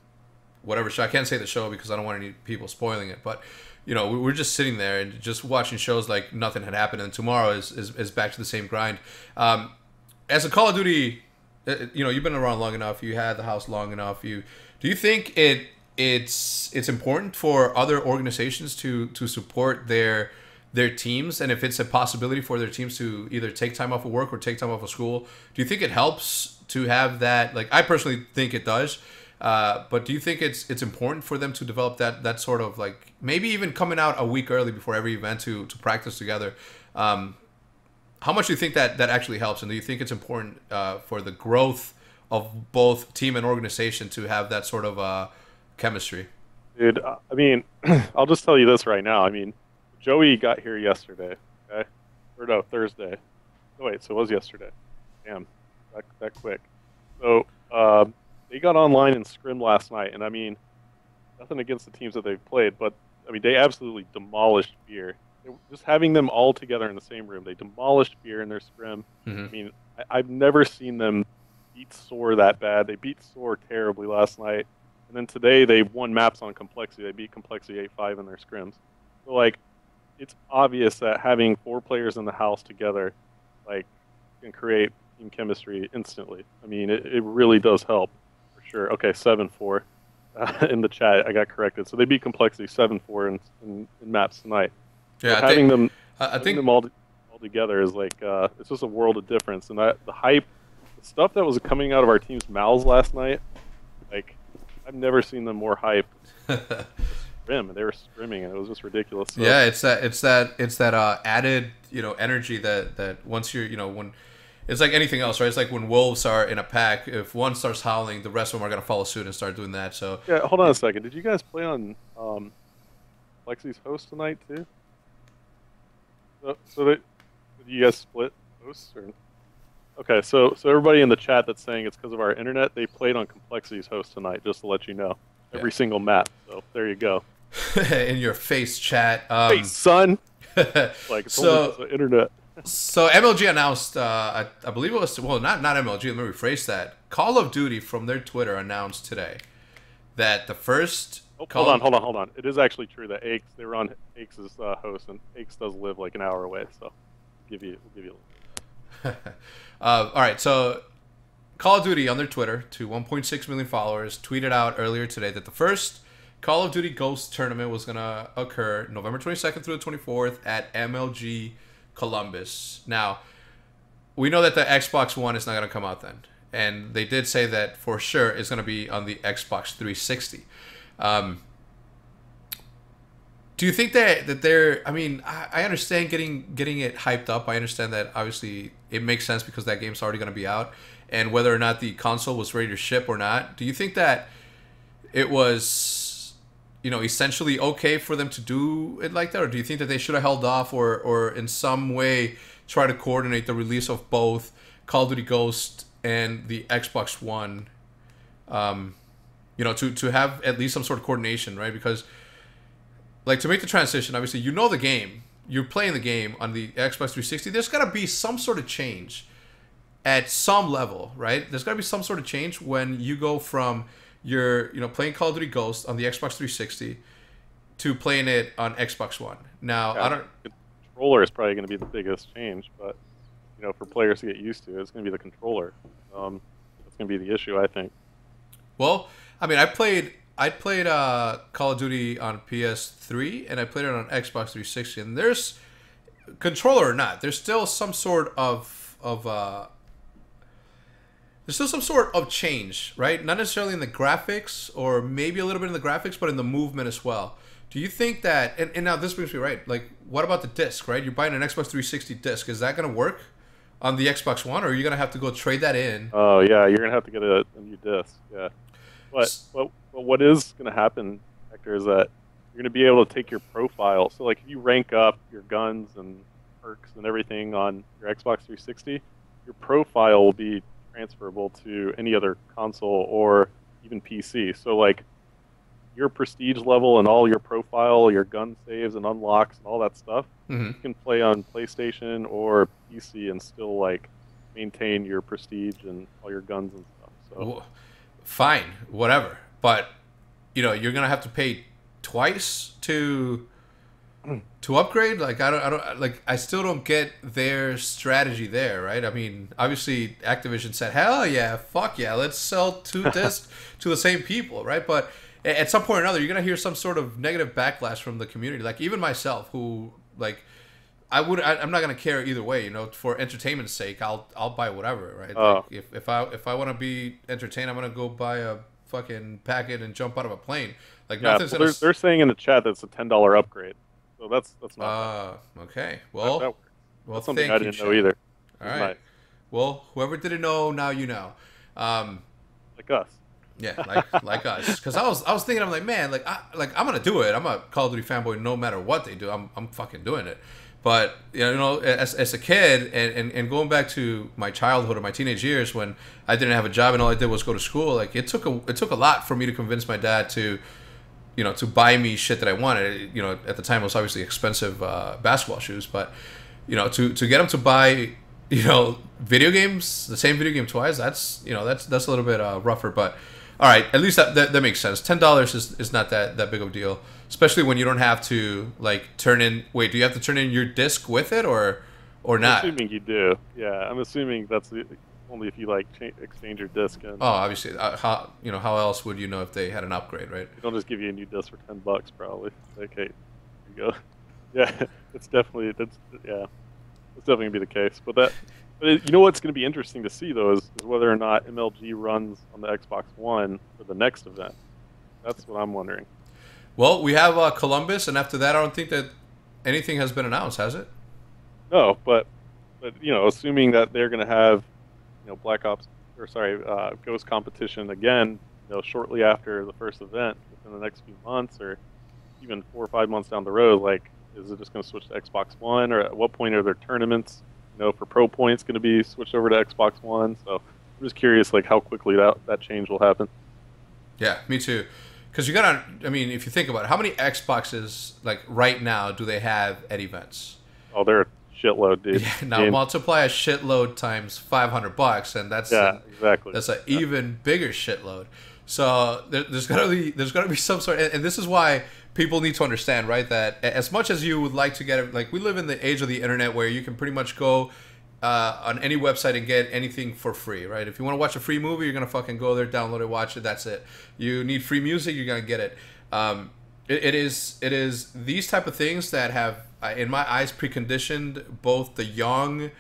whatever show. I can't say the show because I don't want any people spoiling it, but we're just sitting there and just watching shows like nothing had happened, and tomorrow is back to the same grind. As a Call of Duty, you've been around long enough, you had the house long enough. Do you think it's important for other organizations to support their teams, and if it's a possibility for their teams to either take time off of work or take time off of school, do you think it helps to have that? Like I personally think it does. But do you think it's important for them to develop that sort of like maybe even coming out a week early before every event to practice together? How much do you think that actually helps? And do you think it's important for the growth of both team and organization to have that sort of chemistry? Dude, I mean, I'll just tell you this right now. I mean, Joey got here yesterday, okay? Or no, Thursday. Oh, wait, so it was yesterday. Damn, that quick. So, they got online and scrimmed last night, and I mean, nothing against the teams that they've played, but I mean, they absolutely demolished Beer. Just having them all together in the same room, they demolished Beer in their scrim. I mean, I've never seen them beat SOAR that bad. They beat SOAR terribly last night, and then today they won maps on Complexity. They beat Complexity 8-5 in their scrims. So, like, it's obvious that having 4 players in the house together, like, can create team chemistry instantly. I mean, it really does help. Sure. Okay, 7-4 in the chat. I got corrected. So they beat Complexity 7-4 in maps tonight. Yeah, so having them all together is like it's just a world of difference. And the hype, the stuff that was coming out of our team's mouths last night, like I've never seen them more hype. Scrim, and they were scrimming, and it was just ridiculous. So, yeah, it's that added energy that once you're when. It's like anything else, right? It's like when wolves are in a pack. If one starts howling, the rest of them are going to follow suit and start doing that. So yeah, hold on a second. Did you guys play on Lexi's host tonight too? Did you guys split hosts? Or? Okay, so everybody in the chat that's saying it's because of our internet, they played on Complexity's host tonight. Just to let you know, every single map. So there you go. In your face, chat. Hey, son. Like it's only the internet. So MLG announced, I believe it was, well, not MLG. Let me rephrase that. Call of Duty from their Twitter announced today that the first Oh, Call of hold on. It is actually true that Aches, they were on Aches' host, and Aches does live like an hour away, so we'll give you a little. All right, so Call of Duty on their Twitter to 1.6 million followers tweeted out earlier today that the first Call of Duty Ghost tournament was going to occur November 22nd through the 24th at MLG Columbus. Now, we know that the Xbox One is not going to come out then. And they did say that for sure it's going to be on the Xbox 360. Do you think that they're? I mean, I understand getting it hyped up. I understand that obviously it makes sense because that game's already going to be out, and whether or not the console was ready to ship or not. Do you think that it was, essentially okay for them to do it like that, or do you think that they should have held off, or in some way try to coordinate the release of both Call of Duty Ghost and the Xbox One? To have at least some sort of coordination, right? Because like to make the transition, obviously the game, you're playing the game on the Xbox 360. There's got to be some sort of change at some level, right? There's got to be some sort of change when you go from your playing Call of Duty Ghost on the Xbox 360 to playing it on Xbox One. Now, Yeah, the controller is probably going to be the biggest change, but for players to get used to, it's going to be the controller. That's going to be the issue, I think. Well, I mean, I played Call of Duty on PS3 and I played it on Xbox 360, and there's controller or not, there's still some sort of change, right? Not necessarily in the graphics, or maybe a little bit in the graphics, but in the movement as well. Do you think that? And now this brings me right. Like, what about the disc? Right, you're buying an Xbox 360 disc. Is that going to work on the Xbox One, or are you going to have to go trade that in? Oh yeah, you're going to have to get a new disc. Yeah. But what is going to happen, Hector, is that you're going to be able to take your profile. So, like, if you rank up your guns and perks and everything on your Xbox 360, your profile will be transferable to any other console or even PC. So, like, your prestige level and all your profile, your gun saves and unlocks and all that stuff, you can play on PlayStation or PC and still, like, maintain your prestige and all your guns and stuff. So. Fine, whatever. But you're gonna have to pay twice to upgrade. Like I still don't get their strategy there, right? I mean, obviously Activision said, hell yeah, fuck yeah, let's sell 2 discs to the same people, right? But at some point or another, you're gonna hear some sort of negative backlash from the community. Like even myself, who like. I'm not gonna care either way, For entertainment's sake, I'll buy whatever, right? Like if I want to be entertained, I'm gonna go buy a fucking packet and jump out of a plane. Like nothing's gonna. They're saying in the chat that's a $10 upgrade, so that's not. Okay. Well, that's something I didn't know either. All right. Nice. Well, whoever didn't know, now you know. Like us. Yeah, like us. Because I was thinking, I'm like, man, I'm gonna do it. I'm a Call of Duty fanboy, no matter what they do. I'm fucking doing it. But as a kid and going back to my childhood or my teenage years when I didn't have a job and all I did was go to school, like it took a lot for me to convince my dad to buy me shit that I wanted. At the time it was obviously expensive basketball shoes, but to get him to buy video games, the same video game twice, that's a little bit rougher. But all right, at least that makes sense. $10 is not that big of a deal. Especially when you don't have to turn in. Wait, do you have to turn in your disc with it or not? I'm assuming you do. Yeah, I'm assuming that's only if you exchange your disc. And oh, obviously. How else would you know if they had an upgrade, right? They don't just give you a new disc for $10 probably. Like, hey, here you go. Yeah, that's definitely gonna be the case. But what's going to be interesting to see though is whether or not MLG runs on the Xbox One for the next event. That's what I'm wondering. Well, we have Columbus, and after that, I don't think that anything has been announced, has it? No, but assuming that they're going to have, Ghost competition again, shortly after the first event, within the next few months, or even 4 or 5 months down the road, like, is it just going to switch to Xbox One, or at what point are there tournaments, for pro points going to be switched over to Xbox One? So I'm just curious, like, how quickly that change will happen. Yeah, me too. Because if you think about it, how many Xboxes, like, right now do they have at events? Oh, there are shitload, dude. Yeah, now multiply a shitload times $500, and Yeah, exactly. that's an even bigger shitload. So there's gotta be some sort, and this is why people need to understand, right? That as much as you would like to get it, like we live in the age of the internet where you can pretty much go on any website and get anything for free, right? If you want to watch a free movie, you're gonna fucking go there, download it, watch it. That's it. You need free music, you're gonna get it. It is these type of things that have, in my eyes, preconditioned both the young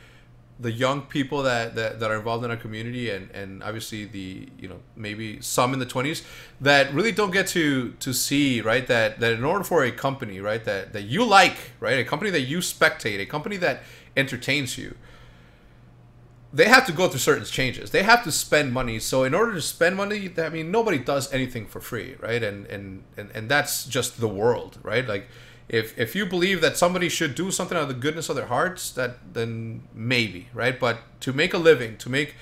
people that are involved in our community, and obviously the, you know, maybe some in the 20s that really don't get to see, right, that in order for a company, right, that you like, right, a company that you spectate, a company that entertains you, they have to go through certain changes. They have to spend money. So in order to spend money, I mean, nobody does anything for free, right? And that's just the world, right? Like, if you believe that somebody should do something out of the goodness of their hearts, then maybe, right? But to make a living, to make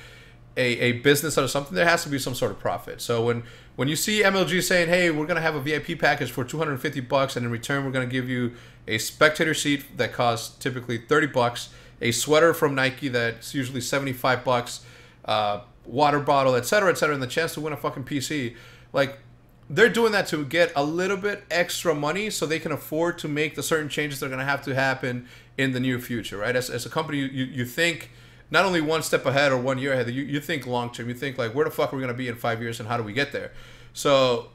a business out of something, there has to be some sort of profit. So when you see MLG saying, hey, we're going to have a VIP package for $250, and in return, we're going to give you a spectator seat that costs typically $30, a sweater from Nike that's usually $75, water bottle, etc., and the chance to win a fucking PC. Like, they're doing that to get a little bit extra money so they can afford to make the certain changes that are going to have to happen in the near future, right? As a company, you think not only one step ahead or 1 year ahead, you think long term. You think, like, where the fuck are we going to be in 5 years and how do we get there? So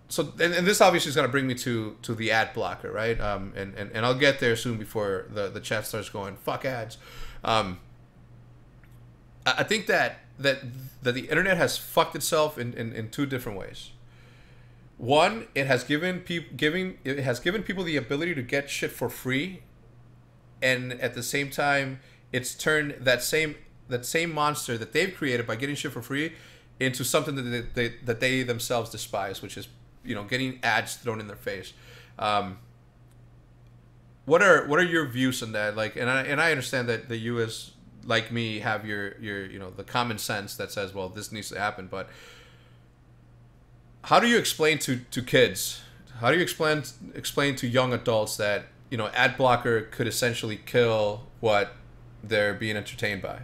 this obviously is going to bring me to the ad blocker, right? And I'll get there soon before the chat starts going fuck ads. I think that the internet has fucked itself in two different ways. One, it has given people the ability to get shit for free, and at the same time, it's turned that same monster that they've created by getting shit for free into something that they themselves despise, which is, you know, getting ads thrown in their face. What are your views on that? Like, and I understand that you, as like me, have your you know, the common sense that says, well, this needs to happen. But how do you explain to kids? How do you explain to young adults that, you know, ad blocker could essentially kill what they're being entertained by?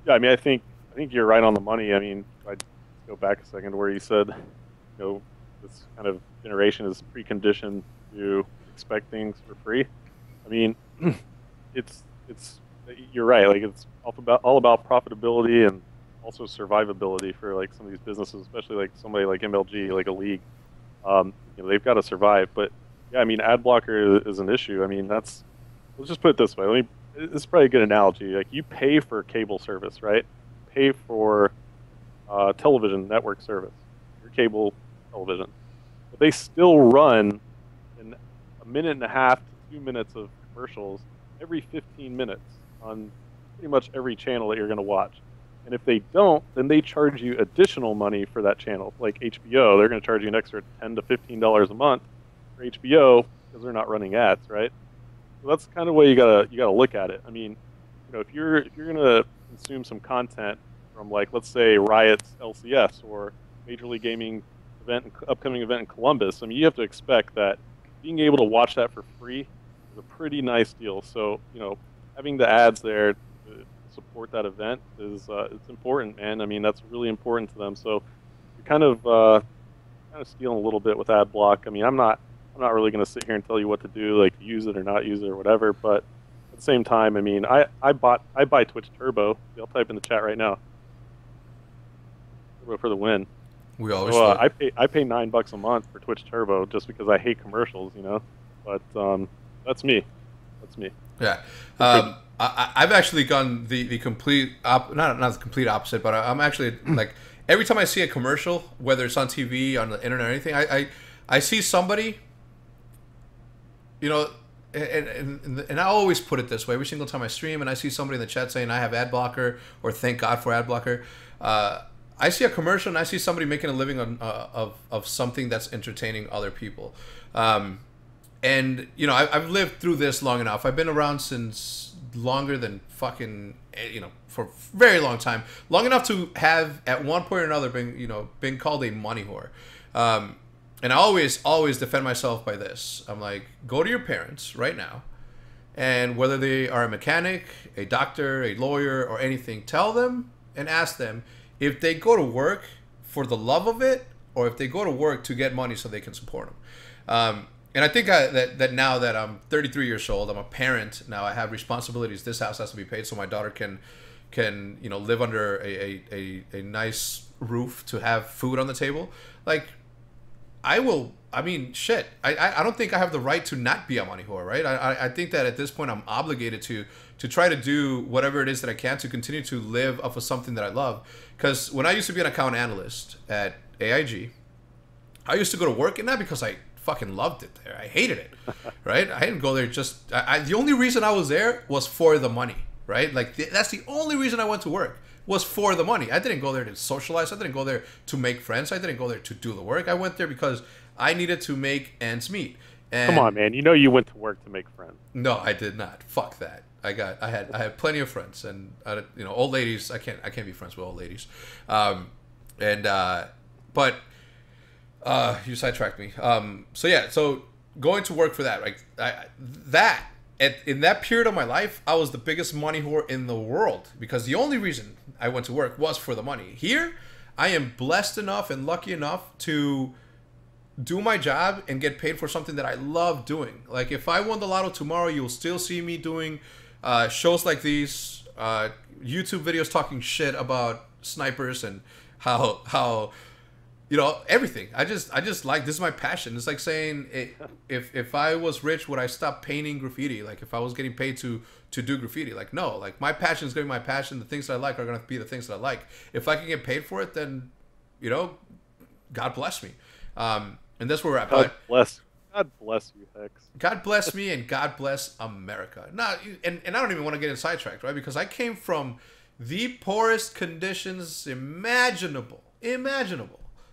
Yeah, I mean, I think you're right on the money. I mean, I'd go back a second to where you said, you know, this kind of generation is preconditioned to expect things for free. I mean, it's you're right. Like, it's all about profitability and also survivability for, like, some of these businesses, especially like somebody like MLG, like a league. You know, they've got to survive. But yeah, I mean, ad blocker is an issue. I mean, let's just put it this way. It's probably a good analogy. Like, you pay for cable service, right? Pay for television network service, your cable television. But they still run in a minute and a half to 2 minutes of commercials every 15 minutes on pretty much every channel that you're going to watch. And if they don't, then they charge you additional money for that channel. Like HBO, they're going to charge you an extra $10 to $15 a month for HBO because they're not running ads, right? So that's kind of the way you gotta look at it. I mean, you know, if you're gonna consume some content from, like, let's say Riot's LCS or Major League Gaming upcoming event in Columbus, I mean, you have to expect that being able to watch that for free is a pretty nice deal. So, you know, having the ads there to support that event is it's important, man. I mean, that's really important to them. So you're kind of stealing a little bit with ad block. I mean, I'm not really going to sit here and tell you what to do, like use it or not use it or whatever. But at the same time, I mean, I buy Twitch Turbo. I'll type in the chat right now. Turbo for the win. We always. So, I pay $9 a month for Twitch Turbo just because I hate commercials, you know. But that's me. Yeah. I've actually gone the complete not the complete opposite, but I'm actually like, every time I see a commercial, whether it's on TV, on the internet, or anything, I see somebody. You know, and I always put it this way every single time I stream, and I see somebody in the chat saying I have ad blocker or thank God for ad blocker. I see a commercial and I see somebody making a living of something that's entertaining other people. And, you know, I've lived through this long enough. I've been around since longer than fucking, you know, for a very long time. Long enough to have at one point or another been called a money whore. And I always defend myself by this. I'm like, go to your parents right now And whether they are a mechanic, a doctor, a lawyer, or anything, tell them and ask them if they go to work for the love of it or if they go to work to get money so they can support them. And I think that now that I'm 33 years old, I'm a parent now. I have responsibilities. This house has to be paid so my daughter can live under a nice roof, to have food on the table. Like, I mean, shit. I don't think I have the right to not be a money whore, right? I think that at this point I'm obligated to try to do whatever it is that I can to continue to live off of something that I love. Because when I used to be an account analyst at AIG, I used to go to work, and not because I fucking loved it there. I hated it, right? I didn't go there just... the only reason I was there was for the money, right? Like, that's the only reason I went to work, was for the money. I didn't go there to socialize. I didn't go there to make friends. I didn't go there to do the work. I went there because I needed to make ends meet. And come on, man. You know you went to work to make friends. no, I did not. Fuck that. I had plenty of friends, and old ladies. I can't be friends with old ladies. But you sidetracked me. So going to work for that, like in that period of my life, I was the biggest money whore in the world, because the only reason I went to work was for the money. Here, I am blessed enough and lucky enough to do my job and get paid for something that I love doing. Like, if I won the lotto tomorrow, you'll still see me doing shows like these, YouTube videos talking shit about snipers and how everything. I just like, this is my passion. It's like saying, if I was rich, would I stop painting graffiti? Like, if I was getting paid to do graffiti, like, no. Like, my passion is going to be my passion. The things that I like are going to be the things that I like. If I can get paid for it, then God bless me. And that's where we're at. God bless you, HECZ. God bless me, and God bless America. And I don't even want to get sidetracked, right? Because I came from the poorest conditions imaginable,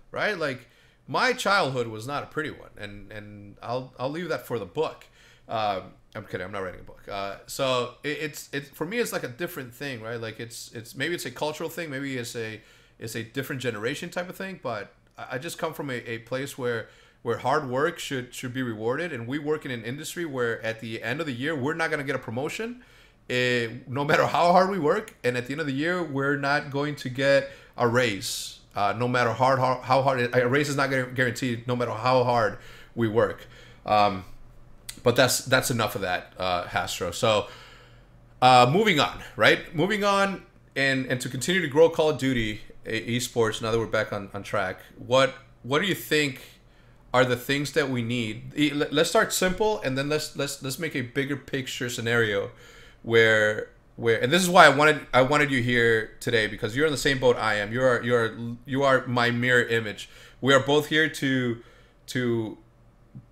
right? Like, my childhood was not a pretty one, and I'll leave that for the book. I'm kidding. I'm not writing a book. So it's for me, it's like a different thing, right? Like, it's maybe it's a cultural thing, maybe it's a different generation type of thing, but I just come from a place where hard work should be rewarded, and we work in an industry where at the end of the year we're not going to get a promotion, no matter how hard we work, and at the end of the year we're not going to get a raise, no matter how hard a raise is not guaranteed, no matter how hard we work. But that's enough of that, Hastro. So moving on, right? Moving on, and to continue to grow Call of Duty eSports, now that we're back on track, what do you think are the things that we need? Let's start simple, and then let's make a bigger picture scenario where and this is why I wanted you here today, because you're in the same boat I am. You are my mirror image. We are both here to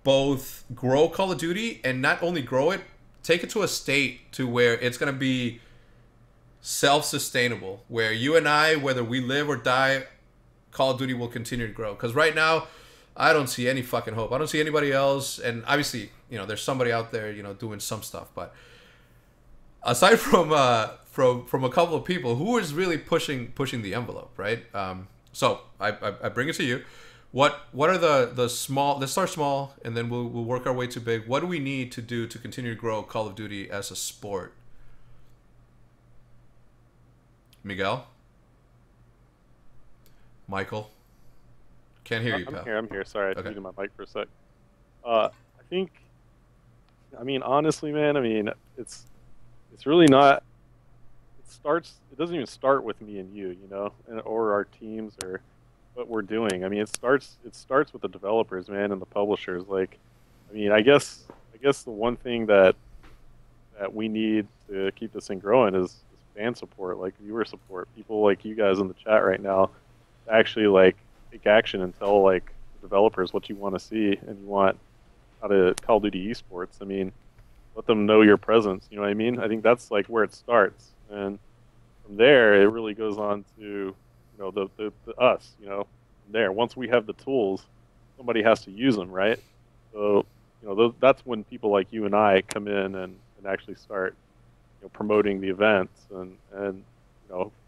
both grow Call of Duty, and not only grow it, take it to a state to where it's going to be self-sustainable, where you and I, whether we live or die, Call of Duty will continue to grow. Because right now, I don't see any fucking hope. I don't see anybody else, and obviously, there's somebody out there, doing some stuff. But aside from a couple of people, who is really pushing the envelope, right? So I bring it to you. What are the small? Let's start small, and then we'll work our way to big. What do we need to do to continue to grow Call of Duty as a sport? Miguel? Michael? Can't hear you, pal. I'm here. Sorry, I Okay. muted my mic for a sec. I think, honestly, man, it's really not. It doesn't even start with me and you, or our teams or what we're doing. It starts with the developers, man, and the publishers. Like, I guess the one thing that we need to keep this thing growing is fan support, like viewer support. People like you guys in the chat right now actually like take action and tell like the developers what you want to see and you want out of Call of Duty eSports. Let them know your presence. You know what I mean? I think that's like where it starts, and from there it really goes on to the us. From there, once we have the tools, somebody has to use them, right? So that's when people like you and I come in and actually start promoting the events and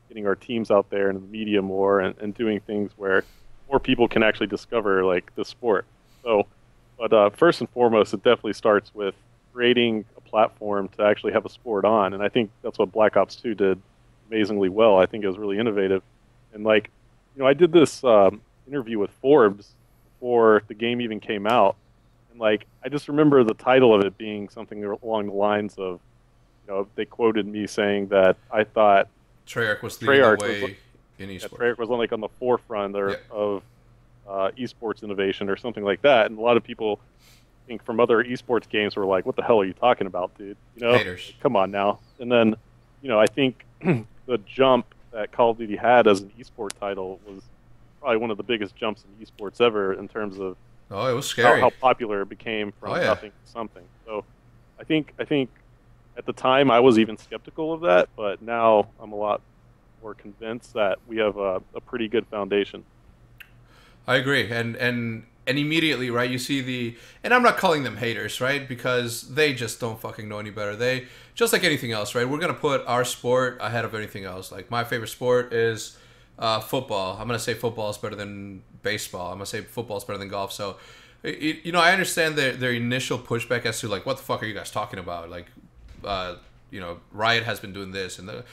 getting our teams out there in the media more and doing things where more people can actually discover like the sport. So, but first and foremost, it definitely starts with creating a platform to actually have a sport on. And I think that's what Black Ops 2 did amazingly well. I think it was really innovative. And like, I did this interview with Forbes before the game even came out. And like, I just remember the title of it being something along the lines of, they quoted me saying that I thought Treyarch was leading the way in esports. Treyarch was on the forefront of esports innovation or something like that. And a lot of people think from other esports games were like, what the hell are you talking about, dude? Haters. Come on now. And then, I think the jump that Call of Duty had as an esport title was probably one of the biggest jumps in esports ever in terms of it was scary how popular it became from nothing to something. So I think at the time I was even skeptical of that, but now I'm a lot more convinced that we have a pretty good foundation. I agree, and immediately, right, you see and I'm not calling them haters, right, because they just don't fucking know any better. They, just like anything else, right, we're going to put our sport ahead of anything else. Like, my favorite sport is football. I'm going to say football is better than baseball. I'm going to say football is better than golf. So, I understand their initial pushback as to, like, what the fuck are you guys talking about? Like, Riot has been doing this, and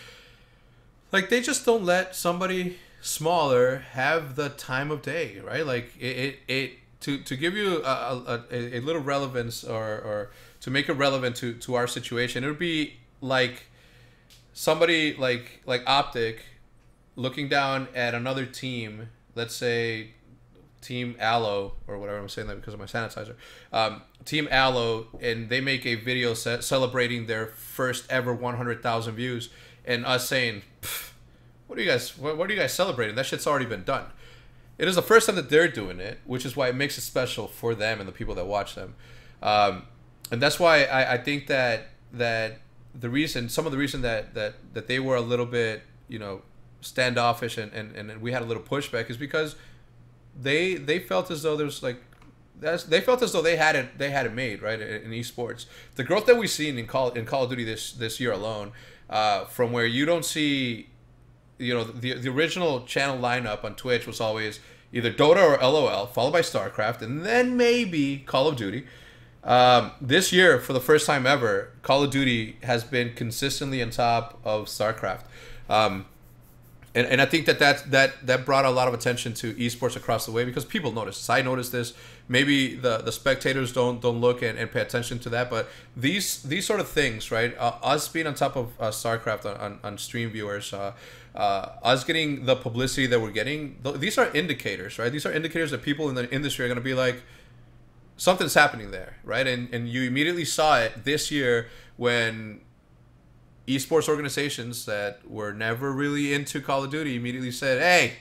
like, they just don't let somebody smaller have the time of day, right? Like, to give you a little relevance, or to make it relevant to our situation, it would be like somebody like Optic looking down at another team, let's say Team Aloe, or whatever, I'm saying that because of my sanitizer, Team Aloe, and they make a video celebrating their first ever 100,000 views, and us saying, what are you guys celebrating? That shit's already been done. It is the first time that they're doing it, which is why it makes it special for them and the people that watch them. And that's why I think that some of the reason that they were a little bit, standoffish and we had a little pushback is because they felt as though they felt as though they had it made, right, in esports. The growth that we've seen in Call of Duty this year alone, from where you don't see, the original channel lineup on Twitch was always either Dota or LOL, followed by StarCraft, and then maybe Call of Duty. This year, for the first time ever, Call of Duty has been consistently on top of StarCraft. And I think that brought a lot of attention to esports across the way because people noticed. I noticed this. Maybe the spectators don't look and pay attention to that, but these sort of things, right? Us being on top of StarCraft on stream viewers, us getting the publicity that we're getting, these are indicators, right? These are indicators that people in the industry are going to be like, something's happening there, right? And you immediately saw it this year when esports organizations that were never really into Call of Duty immediately said, hey,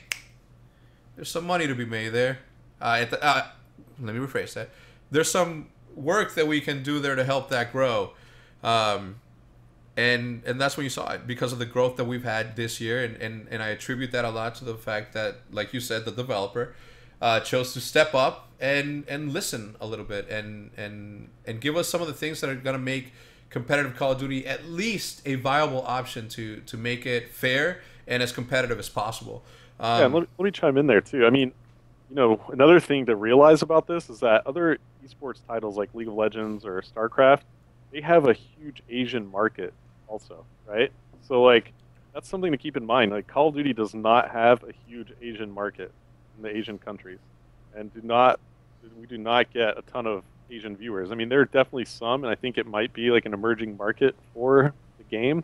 there's some money to be made there. Let me rephrase that. There's some work that we can do there to help that grow. And that's when you saw it, because of the growth that we've had this year. And I attribute that a lot to the fact that, like you said, the developer chose to step up and listen a little bit and give us some of the things that are going to make competitive Call of Duty at least a viable option to make it fair and as competitive as possible. Let me chime in there too. I mean, another thing to realize about this is that other esports titles like League of Legends or StarCraft, they have a huge Asian market also, right? So like, that's something to keep in mind. Like, Call of Duty does not have a huge Asian market in the Asian countries, and we do not get a ton of Asian viewers. I mean, there are definitely some, and I think it might be like an emerging market for the game.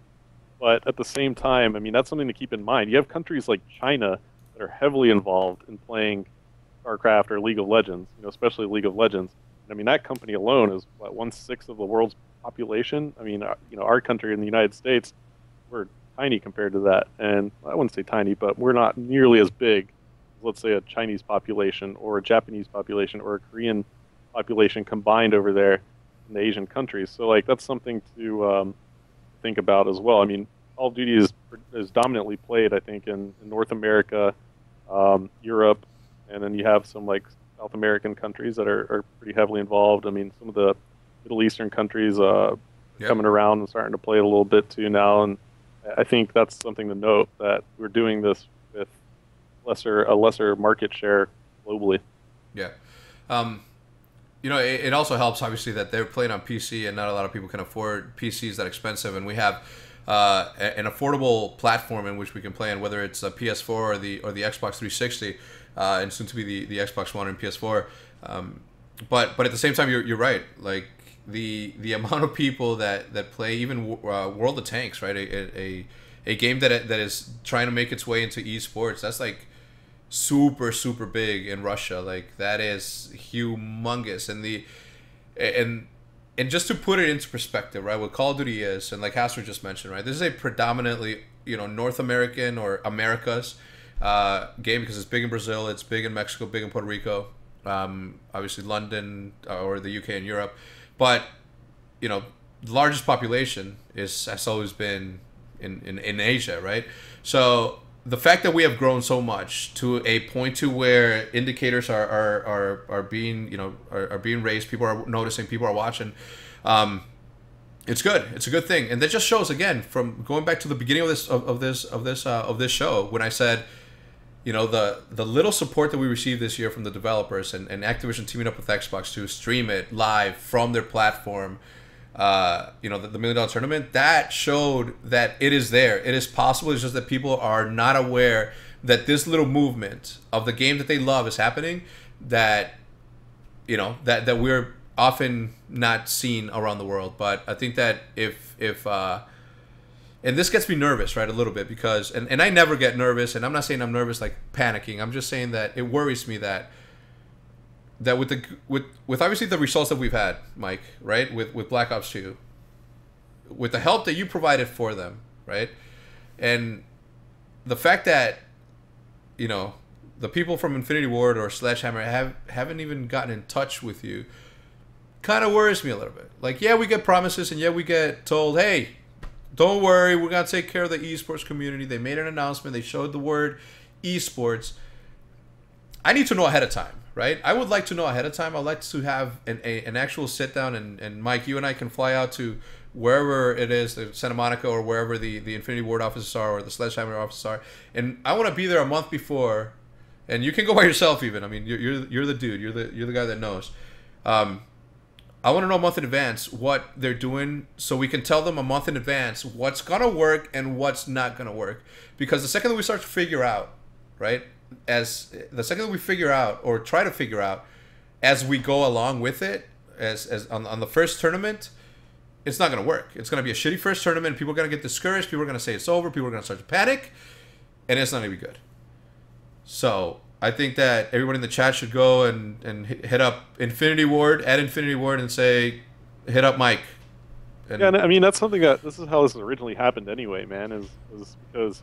But at the same time, I mean, that's something to keep in mind. You have countries like China that are heavily involved in playing StarCraft or League of Legends, especially League of Legends. I mean, that company alone is what, 1/6 of the world's population. I mean, our country in the United States, we're tiny compared to that, and I wouldn't say tiny, but we're not nearly as big as, let's say, a Chinese population or a Japanese population or a Korean population combined over there in the Asian countries. So, like, that's something to think about as well. I mean, Call of Duty is dominantly played, I think, in North America, Europe, and then you have some like South American countries that are pretty heavily involved. I mean, some of the Middle Eastern countries coming around and starting to play it a little bit too now. And I think that's something to note, that we're doing this with a lesser market share globally. Yeah. you know, it also helps obviously that they're playing on PC and not a lot of people can afford PCs that expensive, and we have an affordable platform in which we can play in, whether it's a PS4 or the Xbox 360, and soon to be the Xbox One and PS4. But at the same time, you're right. Like the amount of people that play even World of Tanks, right? A game that is trying to make its way into esports. That's like super big in Russia. Like that is humongous, and just to put it into perspective, right? What Call of Duty is, and like Hastro just mentioned, right? This is a predominantly North American or Americas game because it's big in Brazil, it's big in Mexico, big in Puerto Rico, obviously London or the UK and Europe, but the largest population has always been in Asia, right? So the fact that we have grown so much to a point to where indicators are being are being raised, people are noticing, people are watching, it's good. It's a good thing, and that just shows again from going back to the beginning of this show when I said, the little support that we received this year from the developers and Activision teaming up with Xbox to stream it live from their platform. The $1 million tournament, that showed that it is there. It is possible. It's just that people are not aware that this little movement of the game that they love is happening. That that we're often not seen around the world. But I think that if and this gets me nervous, right, a little bit because and I never get nervous, and I'm not saying I'm nervous like panicking. I'm just saying that it worries me that with obviously the results that we've had, Mike, right, with Black Ops 2, with the help that you provided for them, right, and the fact that the people from Infinity Ward or Sledgehammer haven't even gotten in touch with you, kind of worries me a little bit. Like, yeah, we get promises, and yeah, we get told, hey, don't worry, we're gonna take care of the esports community. They made an announcement, they showed the word esports. I need to know ahead of time. Right, I would like to know ahead of time. I'd like to have an actual sit down, and Mike, you and I can fly out to wherever it is, the Santa Monica or wherever the Infinity Ward offices are or the Sledgehammer offices are, and I want to be there a month before, and you can go by yourself even. I mean, you're the dude, you're the guy that knows. I want to know a month in advance what they're doing, so we can tell them a month in advance what's gonna work and what's not gonna work, because the second that we start to figure out, right. As the second that we figure out or try to figure out as we go along with it, as on the first tournament, it's not going to work. It's going to be a shitty first tournament. People are going to get discouraged. People are going to say it's over. People are going to start to panic, and it's not going to be good. So I think that everyone in the chat should go and hit up Infinity Ward, add Infinity Ward, and say, hit up Mike. And, yeah, I mean, that's something that this is how this originally happened anyway, man, is because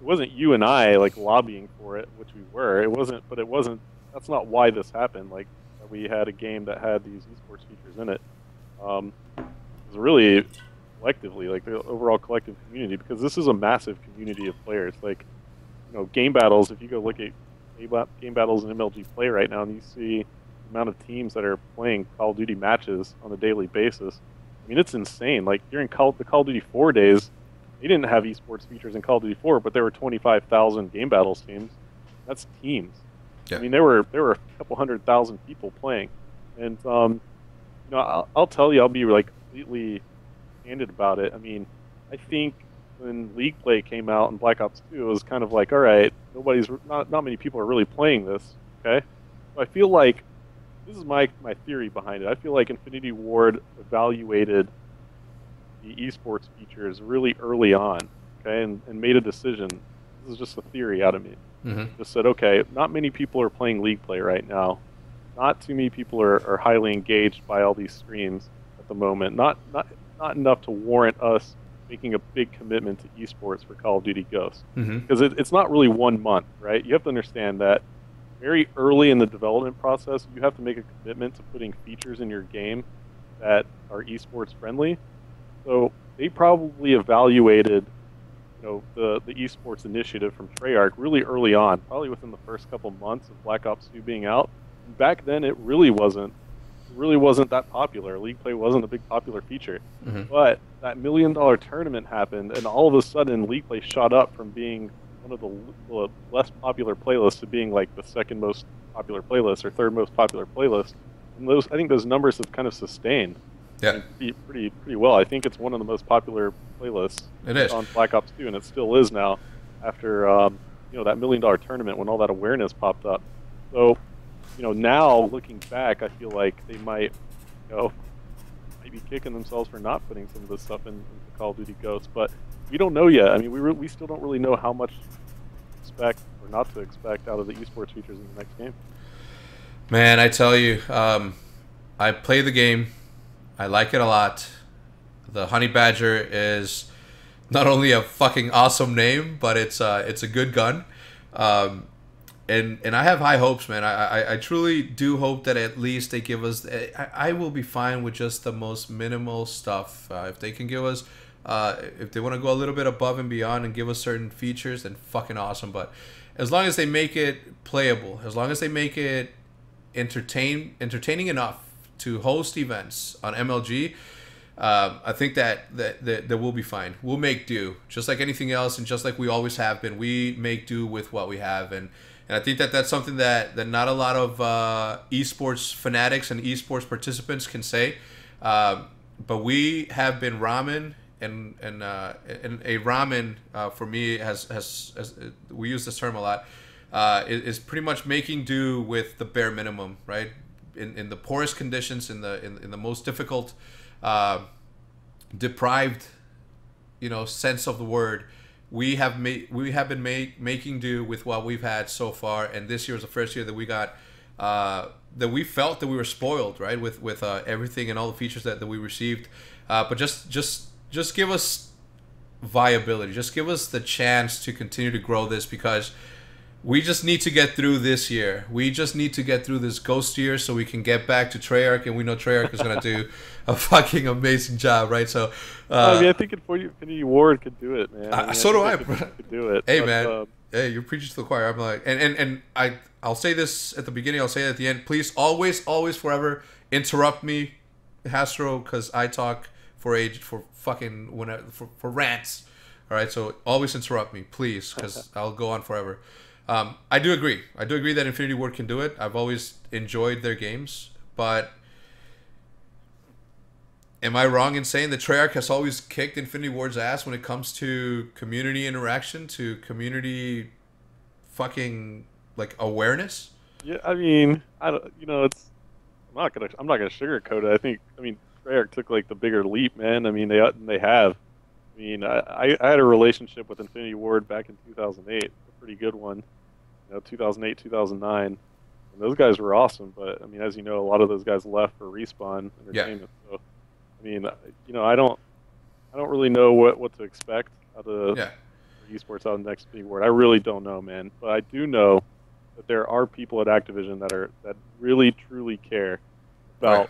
it wasn't you and I like lobbying for it, which we were. It wasn't. That's not why this happened. Like we had a game that had these esports features in it. It was really collectively, like the overall collective community, because this is a massive community of players. Like, game battles. If you go look at game battles in MLG Play right now, and you see the amount of teams that are playing Call of Duty matches on a daily basis, I mean, it's insane. Like during the Call of Duty 4 days. They didn't have esports features in Call of Duty 4, but there were 25,000 game battles teams. That's teams. Yeah. I mean, there were a couple 100,000 people playing, and I'll tell you, I'll be like completely candid about it. I mean, I think when League Play came out in Black Ops 2, it was kind of like, all right, not many people are really playing this. Okay, so I feel like this is my theory behind it. I feel like Infinity Ward evaluated the esports features really early on, okay, and made a decision. This is just a theory out of me. Mm-hmm. Just said, okay, not many people are playing League Play right now. Not too many people are highly engaged by all these streams at the moment. Not enough to warrant us making a big commitment to esports for Call of Duty Ghosts. Because it's not really 1 month, right? You have to understand that very early in the development process, you have to make a commitment to putting features in your game that are esports friendly. So they probably evaluated, the esports initiative from Treyarch really early on, probably within the first couple months of Black Ops 2 being out. And back then, it really wasn't that popular. League Play wasn't a big popular feature. Mm-hmm. But that $1 million tournament happened, and all of a sudden, League Play shot up from being one of the less popular playlists to being like the second most popular playlist or third most popular playlist and I think those numbers have kind of sustained. I Yeah, mean, pretty well. I think it's one of the most popular playlists it is. on Black Ops 2, and it still is now after that $1 million tournament when all that awareness popped up. So, now looking back, I feel like they might, might be kicking themselves for not putting some of this stuff into Call of Duty Ghosts, but we don't know yet. I mean, we still don't really know how much to expect or not to expect out of the esports features in the next game. Man, I tell you, I play the game. I like it a lot. The Honey Badger is not only a fucking awesome name, but it's a good gun. And I have high hopes, man. I truly do hope that at least they give us. I will be fine with just the most minimal stuff. If they can give us, if they want to go a little bit above and beyond and give us certain features, then fucking awesome. But as long as they make it playable, as long as they make it entertaining enough to host events on MLG, I think that we'll be fine. We'll make do, just like anything else, and just like we always have been. We make do with what we have, and I think that that's something that not a lot of esports fanatics and esports participants can say. But we have been ramen, and a ramen for me has we use this term a lot. Is pretty much making do with the bare minimum, right? In the poorest conditions, in the most difficult, deprived, sense of the word, we have been making do with what we've had so far. And this year was the first year that we got that we felt that we were spoiled, right, with everything and all the features that we received. But just give us viability, just give us the chance to continue to grow this, because we just need to get through this year. We just need to get through this ghost year so we can get back to Treyarch, and we know Treyarch is going to do a fucking amazing job, right? So, I think Infinity Ward could do it, man. So do I. Could do it. Hey, man. Hey, you're preaching to the choir. I'm like, and I'll say this at the beginning. I'll say it at the end. Please, always, forever interrupt me, Hastro, because I talk for rants. All right, so always interrupt me, please, because I'll go on forever. I do agree. That Infinity Ward can do it. I've always enjoyed their games, but am I wrong in saying that Treyarch has always kicked Infinity Ward's ass when it comes to community interaction, to community fucking awareness? Yeah, I mean, I don't. It's. I'm not gonna sugarcoat it. I mean, Treyarch took the bigger leap, man. I mean, they have. I mean, I had a relationship with Infinity Ward back in 2008, a pretty good one. 2008, 2009, and those guys were awesome. But I mean, as you know, a lot of those guys left for Respawn Entertainment. Yeah. So, I mean, I don't really know what to expect out of esports out of the next Infinity Ward. I really don't know, man. But I do know that there are people at Activision that really truly care about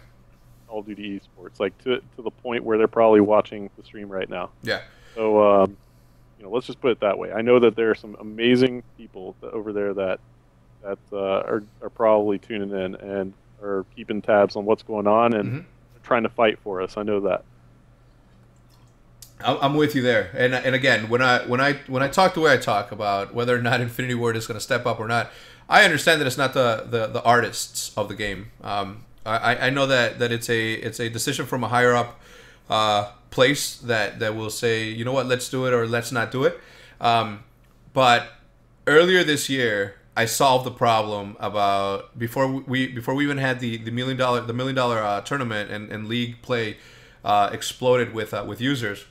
Call of Duty esports, to the point where they're probably watching the stream right now. Yeah. So, let's just put it that way. I know that there are some amazing people over there that are probably tuning in and are keeping tabs on what's going on and trying to fight for us. I know that. I'm with you there. And again, when I talk the way I talk about whether or not Infinity Ward is going to step up or not, I understand that it's not the artists of the game. I know that it's a decision from a higher up place that will say, you know what, let's do it or let's not do it. But earlier this year, I solved the problem about before we even had the $1 million tournament and league play exploded with users.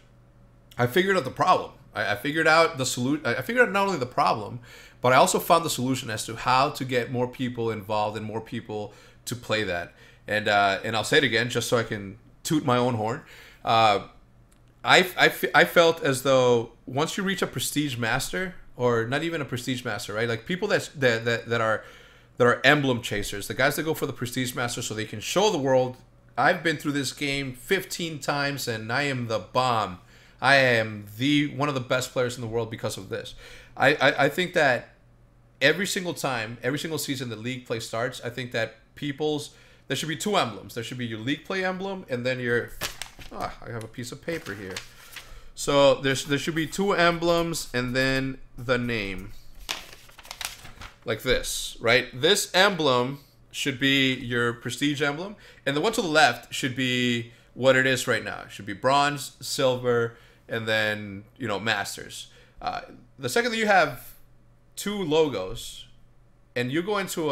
I figured out the problem. I figured out the solution. I figured out not only the problem, but I also found the solution as to how to get more people involved and more people to play that. And I'll say it again just so I can toot my own horn. I felt as though once you reach a prestige master, or not even a prestige master, right? People that are emblem chasers, the guys that go for the prestige master so they can show the world, I've been through this game 15 times and I am the bomb. I am one of the best players in the world because of this. I think that every single time, every single season the league play starts, I think that there should be two emblems. There should be your league play emblem and then your... I have a piece of paper here. So there should be two emblems and then the name. Like this, right? This emblem should be your prestige emblem, and the one to the left should be what it is right now. It should be bronze, silver, and then masters. The second that you have two logos, and you go into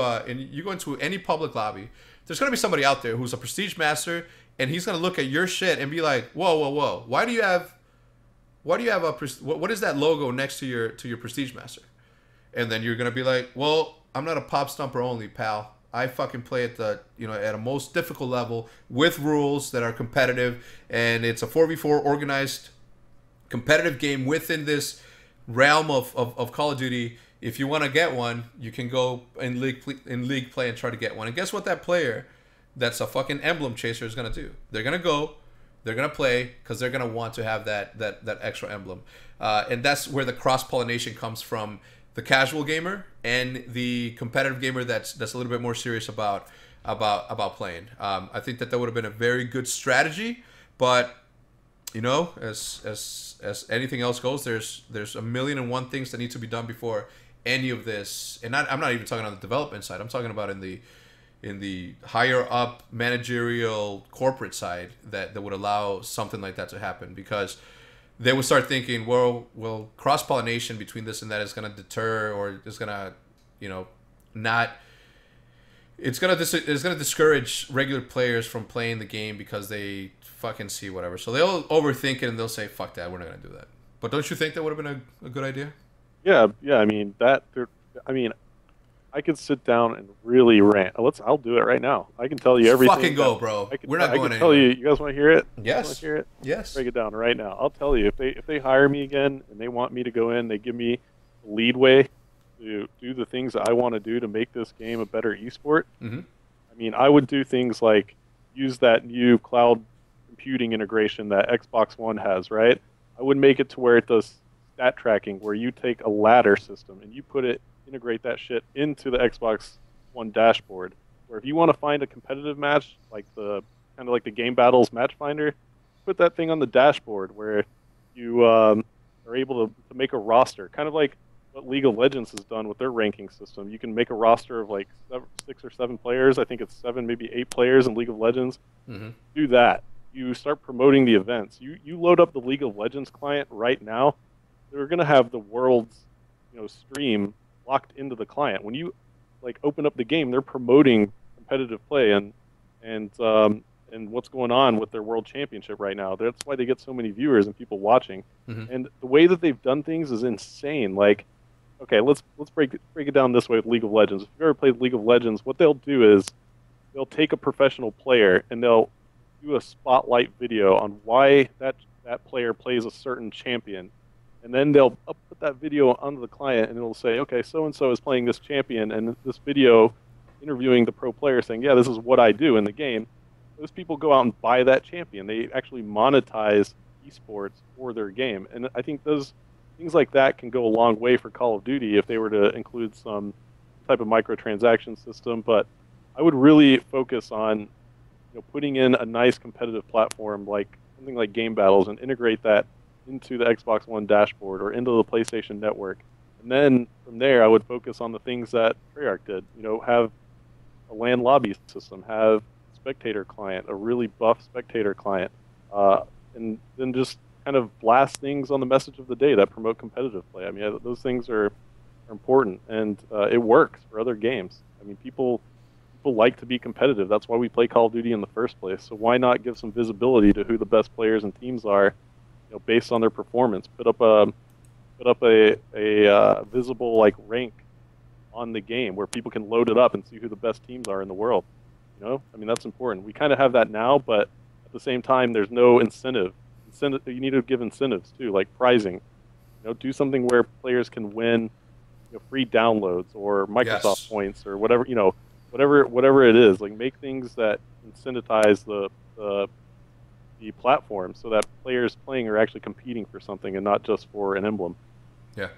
any public lobby, there's gonna be somebody out there who's a prestige master, and he's gonna look at your shit and be like, whoa, whoa, whoa, why do you have what is that logo next to your prestige master? And then you're gonna be like, well, I'm not a pop stomper only, pal. I fucking play at the at a most difficult level with rules that are competitive, and it's a 4v4 organized competitive game within this realm of Call of Duty. If you want to get one, you can go in league play and try to get one. And guess what that player that's a fucking emblem chaser is gonna do? They're gonna play because they're gonna want to have that extra emblem, and that's where the cross pollination comes from. The casual gamer and the competitive gamer that's a little bit more serious about playing. I think that would have been a very good strategy, but as anything else goes, there's a million and one things that need to be done before any of this. And I'm not even talking on the development side. I'm talking about in the higher up managerial corporate side that would allow something like that to happen, because they would start thinking, well, cross pollination between this and that is going to deter, or is going to, not. It's going to discourage regular players from playing the game because they fucking see whatever. So they'll overthink it and they'll say, "Fuck that, we're not going to do that." But don't you think that would have been a good idea? Yeah. I mean I could sit down and really rant. I'll do it right now. I can tell you everything. Fucking go, bro. We're not going anywhere. Tell you. You guys want to hear it? Yes. Want to hear it? Yes. Break it down right now. I'll tell you, if they hire me again and they want me to go in, they give me leadway to do the things that I want to do to make this game a better esport. Mm-hmm. I mean, I would do things like use that new cloud computing integration that Xbox One has, right? I would make it to where it does stat tracking, where you take a ladder system and you integrate that shit into the Xbox One dashboard, where if you want to find a competitive match, like the Game Battles match finder, put that thing on the dashboard where you are able to make a roster, kind of like what League of Legends has done with their ranking system. You can make a roster of like 6 or 7 players. I think it's 7, maybe 8 players in League of Legends. Mm-hmm. Do that. You start promoting the events. You load up the League of Legends client right now. They're going to have the world's stream locked into the client. When you open up the game, they're promoting competitive play and what's going on with their world championship right now. That's why they get so many viewers and people watching. Mm-hmm. And the way that they've done things is insane. Okay, let's break it down this way with League of Legends. If you've ever played League of Legends, what they'll do is they'll take a professional player and they'll do a spotlight video on why that player plays a certain champion. And then they'll put that video onto the client, and it'll say, okay, so-and-so is playing this champion, and this video interviewing the pro player saying, yeah, this is what I do in the game. Those people go out and buy that champion. They actually monetize esports for their game. And I think those things like that can go a long way for Call of Duty if they were to include some type of microtransaction system. But I would really focus on putting in a nice competitive platform like something like Game Battles and integrate that into the Xbox One dashboard or into the PlayStation Network. And then from there, I would focus on the things that Treyarch did. Have a LAN lobby system, have spectator client, a really buff spectator client, and then just kind of blast things on the message of the day that promote competitive play. I mean, those things are important, and it works for other games. I mean, people like to be competitive. That's why we play Call of Duty in the first place. So why not give some visibility to who the best players and teams are, based on their performance? Put up a visible rank on the game where people can load it up and see who the best teams are in the world. I mean, that's important. We kind of have that now, but at the same time, there's no incentive. You need to give incentives too, like prizing. Do something where players can win free downloads or Microsoft points or whatever. Whatever it is. Make things that incentivize the platform so that players playing are actually competing for something and not just for an emblem. Yeah.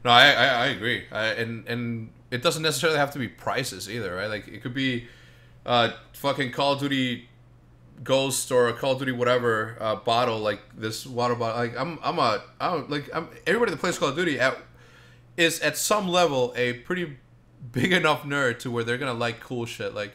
No, I agree. And it doesn't necessarily have to be prizes either, right? It could be fucking Call of Duty Ghost or a Call of Duty whatever bottle, like this water bottle. Everybody that plays Call of Duty is at some level a pretty big enough nerd to where they're gonna like cool shit. Like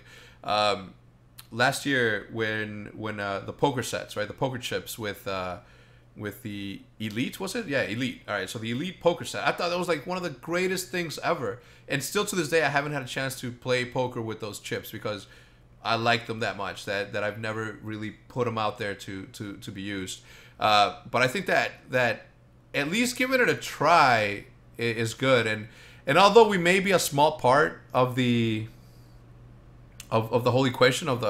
last year when the poker sets, right, the poker chips with the Elite, was it? Yeah, Elite. All right, so the Elite poker set. I thought that was like one of the greatest things ever. And still to this day, I haven't had a chance to play poker with those chips because I like them that much that I've never really put them out there to be used. But I think that at least giving it a try is good. And although we may be a small part of the the whole equation of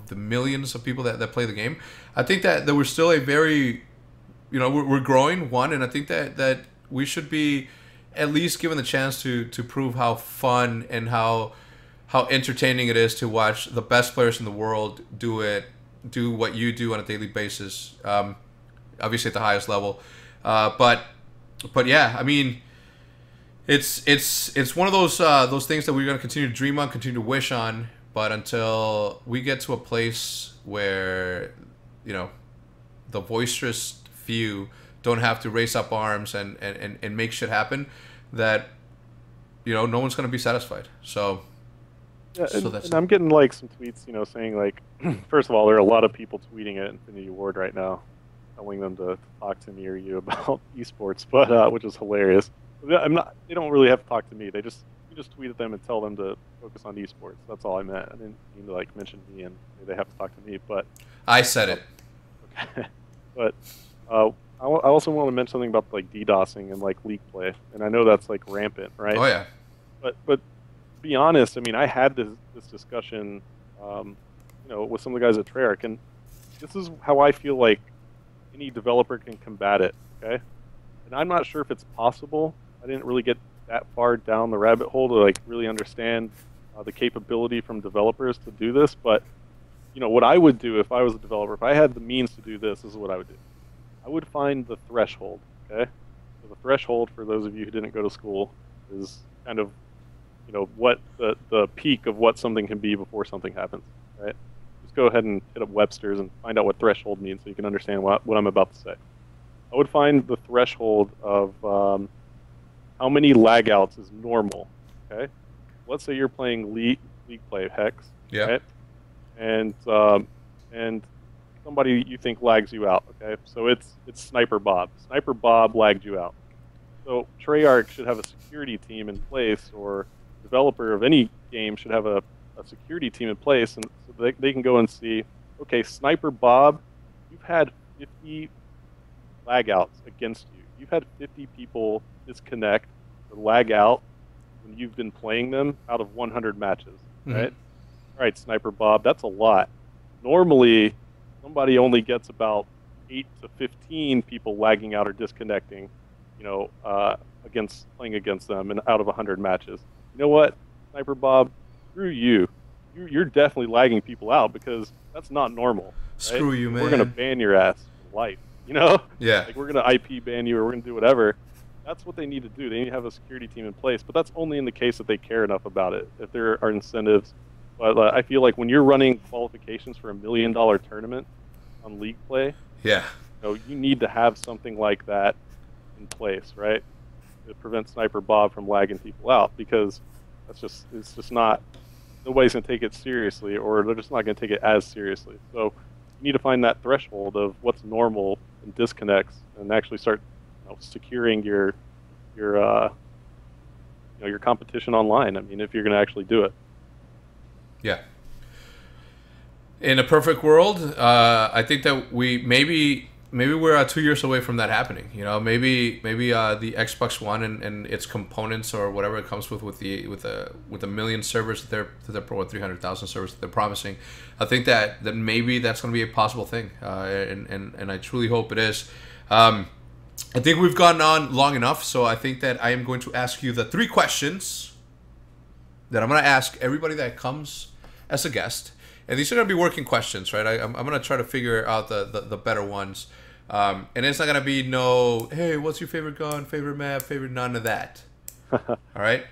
the millions of people that play the game, I think that we're still a very, you know, we're growing one, and I think that we should be at least given the chance to prove how fun and how entertaining it is to watch the best players in the world do what you do on a daily basis. Obviously at the highest level, but yeah, I mean, it's one of those things that we're going to continue to dream on, continue to wish on, but until we get to a place where, you know, the boisterous few don't have to raise up arms and make shit happen, that, you know, no one's going to be satisfied. So yeah, so and I'm getting like some tweets, you know, saying like, first of all, there are a lot of people tweeting at Infinity Ward right now, telling them to talk to me or you about esports, but which is hilarious. They don't really have to talk to me. You just tweet at them and tell them to focus on esports. That's all I meant. I didn't mean to like mention me and they have to talk to me, but I said it. Okay. But I also want to mention something about like DDoSing and like league play, and I know that's like rampant, right? Oh yeah. But to be honest, I mean, I had this discussion, you know, with some of the guys at Treyarch, and this is how I feel like any developer can combat it. Okay, and I'm not sure if it's possible. I didn't really get that far down the rabbit hole to like really understand the capability from developers to do this. But you know, what I would do if I was a developer, if I had the means to do this is what I would do. I would find the threshold. Okay, so the threshold, for those of you who didn't go to school, is kind of, you know, what the peak of what something can be before something happens, right? Just go ahead and hit up Webster's and find out what threshold means so you can understand what I'm about to say. I would find the threshold of how many lag outs is normal, okay? Let's say you're playing league play, HECZ, Yeah. right? And somebody you think lags you out, okay? So it's Sniper Bob. Sniper Bob lagged you out. So Treyarch should have a security team in place, or developer of any game should have a security team in place, and so they can go and see, okay, Sniper Bob, you've had 50 lag outs against you. You've had 50 people disconnect or lag out when you've been playing them out of 100 matches, right? All right, Sniper Bob, that's a lot. Normally, somebody only gets about 8 to 15 people lagging out or disconnecting, you know, playing against them and out of 100 matches. You know what, Sniper Bob, screw you. You're definitely lagging people out because that's not normal. Right? Screw you, man. We're gonna ban your ass for life. You know? Yeah. Like, we're gonna IP ban you, or we're gonna do whatever. That's what they need to do. They need to have a security team in place, but that's only in the case that they care enough about it. If there are incentives. But I feel like when you're running qualifications for $1 million tournament on league play, Yeah. you know, you need to have something like that in place, right? To prevent Sniper Bob from lagging people out, because it's just not, nobody's going to take it seriously, or they're just not going to take it as seriously. So you need to find that threshold of what's normal and disconnects, and actually start, you know, securing your competition online. I mean, if you're going to actually do it. Yeah. In a perfect world, I think that maybe we're 2 years away from that happening. You know, maybe the Xbox One and its components or whatever it comes with a million servers that they're 300,000 servers that they're promising. I think that maybe that's going to be a possible thing, and I truly hope it is. I think we've gone on long enough, so I think that I am going to ask you the 3 questions that I'm going to ask everybody that comes as a guest. And these are going to be working questions, right? I'm going to try to figure out the better ones. And it's not going to be no, hey, what's your favorite gun, favorite map, favorite, none of that. All right?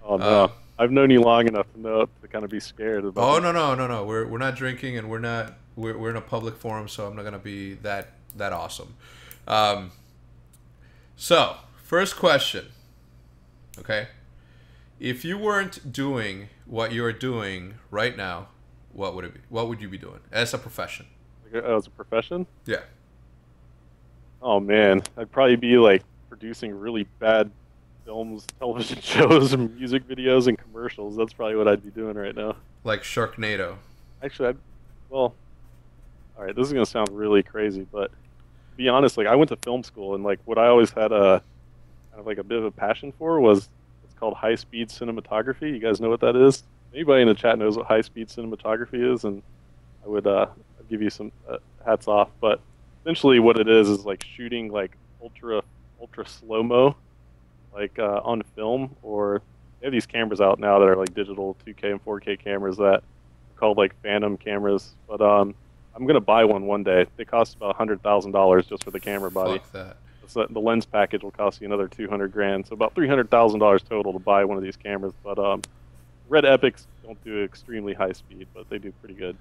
Oh, no. I've known you long enough to know to kind of be scared about No. We're not drinking, and we're in a public forum, so I'm not going to be that awesome. So, first question. Okay? If you weren't doing what you're doing right now, what would it be? What would you be doing as a profession? Like, as a profession? Yeah. Oh man, I'd probably be like producing really bad films, television shows, and music videos and commercials. That's probably what I'd be doing right now. Like Sharknado. Actually, well, all right, this is gonna sound really crazy, but to be honest, like I went to film school, and like what I always had a kind of like a bit of a passion for was it's called high-speed cinematography. You guys know what that is? Anybody in the chat knows what high-speed cinematography is, and I would I'd give you some hats off. But essentially, what it is like shooting like ultra slow-mo, like on film, or they have these cameras out now that are like digital 2K and 4K cameras that are called like Phantom cameras. But I'm gonna buy one day. They cost about $100,000 just for the camera body. Fuck that. So the lens package will cost you another 200 grand, so about $300,000 total to buy one of these cameras. But Red Epics don't do extremely high speed, but they do pretty good.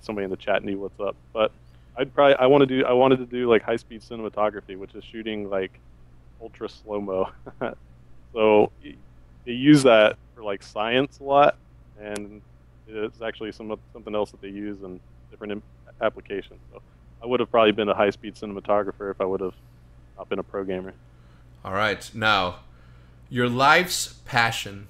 Somebody in the chat knew what's up. But I wanted to do like high speed cinematography, which is shooting like ultra slow mo. So they use that for like science a lot, and it's actually something else that they use in different applications. So I would have probably been a high speed cinematographer if I would have not been a pro gamer. All right. Now, your life's passion.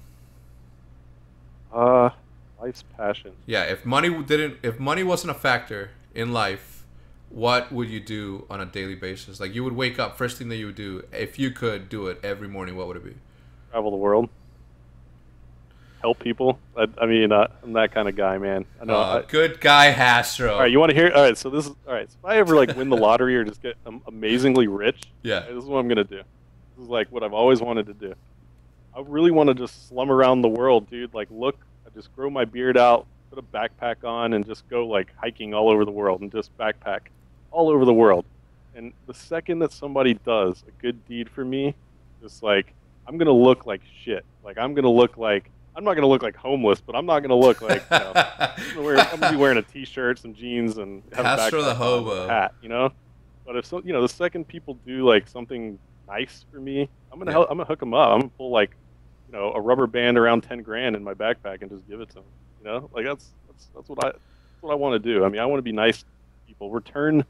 Life's passion. Yeah, if money wasn't a factor in life, what would you do on a daily basis? Like you would wake up, first thing that you would do, if you could do it every morning, what would it be? Travel the world. Help people. I mean, I'm that kind of guy, man. I know. Good guy, Hastro. All right, you want to hear? All right, so this is all right. So if I ever like win the lottery or just get amazingly rich, yeah, this is what I'm gonna do. This is like what I've always wanted to do. I really want to just slum around the world, dude. Like, look, I just grow my beard out, put a backpack on, and just go like hiking all over the world and just backpack all over the world. And the second that somebody does a good deed for me, just like I'm gonna look like shit. Like I'm not gonna look like homeless, but I'm not gonna look like I'm gonna be wearing a t-shirt, some jeans, and have a Hastro the backpack hobo. on, a hat, you know. But if the second people do like something nice for me, I'm gonna hook them up. I'm gonna pull like a rubber band around 10 grand in my backpack and just give it to them. You know, like that's what I want to do. I mean, I want to be nice to people, return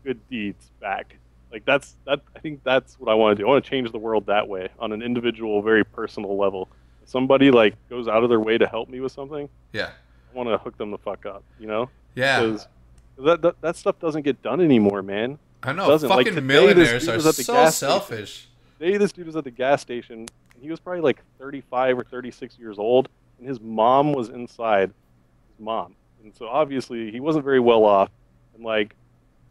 good deeds back. Like I think that's what I want to do. I want to change the world that way on an individual, very personal level. If somebody like goes out of their way to help me with something, yeah, I want to hook them the fuck up. You know? Yeah. Because that stuff doesn't get done anymore, man. I know. Fucking like, millionaires are so selfish. Today, this dude was at the gas station, and he was probably like 35 or 36 years old, and his mom was inside. His mom, and so obviously he wasn't very well off, and like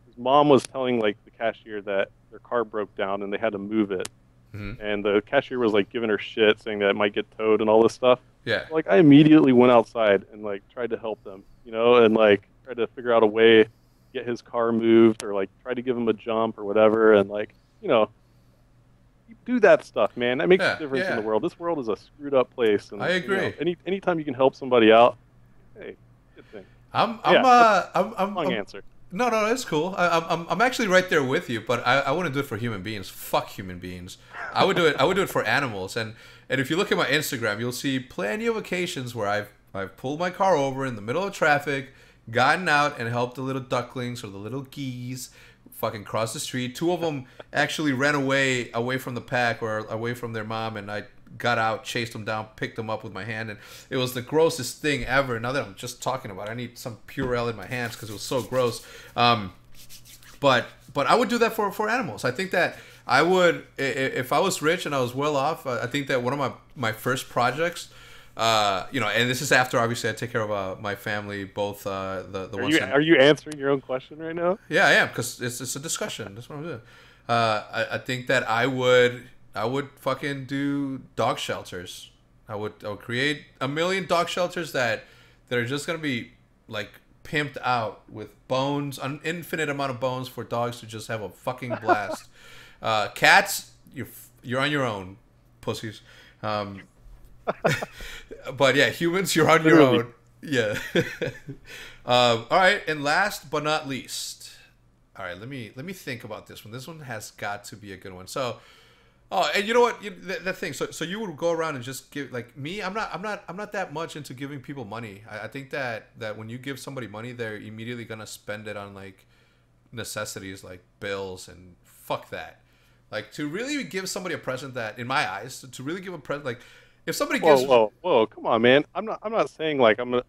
his mom was telling like the cashier that their car broke down and they had to move it, and the cashier was like giving her shit, saying that it might get towed and all this stuff. Yeah. So, like I immediately went outside and like tried to help them, and like tried to figure out a way to get his car moved or like try to give him a jump or whatever, and like do that stuff, man. That makes a difference in the world. This world is a screwed up place. And, I agree. Anytime you can help somebody out, hey, good thing. I'm long answer. No, it's cool. I'm actually right there with you, but I wouldn't do it for human beings. Fuck human beings. I would do it for animals. And if you look at my Instagram, you'll see plenty of occasions where I've pulled my car over in the middle of traffic, gotten out and helped the little ducklings or the little geese fucking cross the street. Two of them actually ran away from the pack or away from their mom, and I got out, chased them down, picked them up with my hand, and it was the grossest thing ever. Now that I'm just talking about it, I need some Purell in my hands because it was so gross. But I would do that for animals. I think that I would, if I was rich and I was well off, I think that one of my first projects, and this is after obviously I take care of my family, both the ones. Are you answering your own question right now? Yeah, I am, because it's a discussion. That's what I'm doing. I think that I would fucking do dog shelters. I would create 1 million dog shelters that are just gonna be like pimped out with bones, an infinite amount of bones for dogs to just have a fucking blast. Cats, you're on your own, pussies. But yeah, humans, you're on your own. Yeah. All right, and last but not least, all right, let me think about this one. This one has got to be a good one. So, Oh, and you know what? That thing. So you would go around and just give like me. I'm not that much into giving people money. I think that when you give somebody money, they're immediately gonna spend it on like necessities like bills and fuck that. Like to really give somebody a present that, in my eyes, to really give a present like if somebody gives. Whoa! Come on, man. I'm not saying like I'm gonna.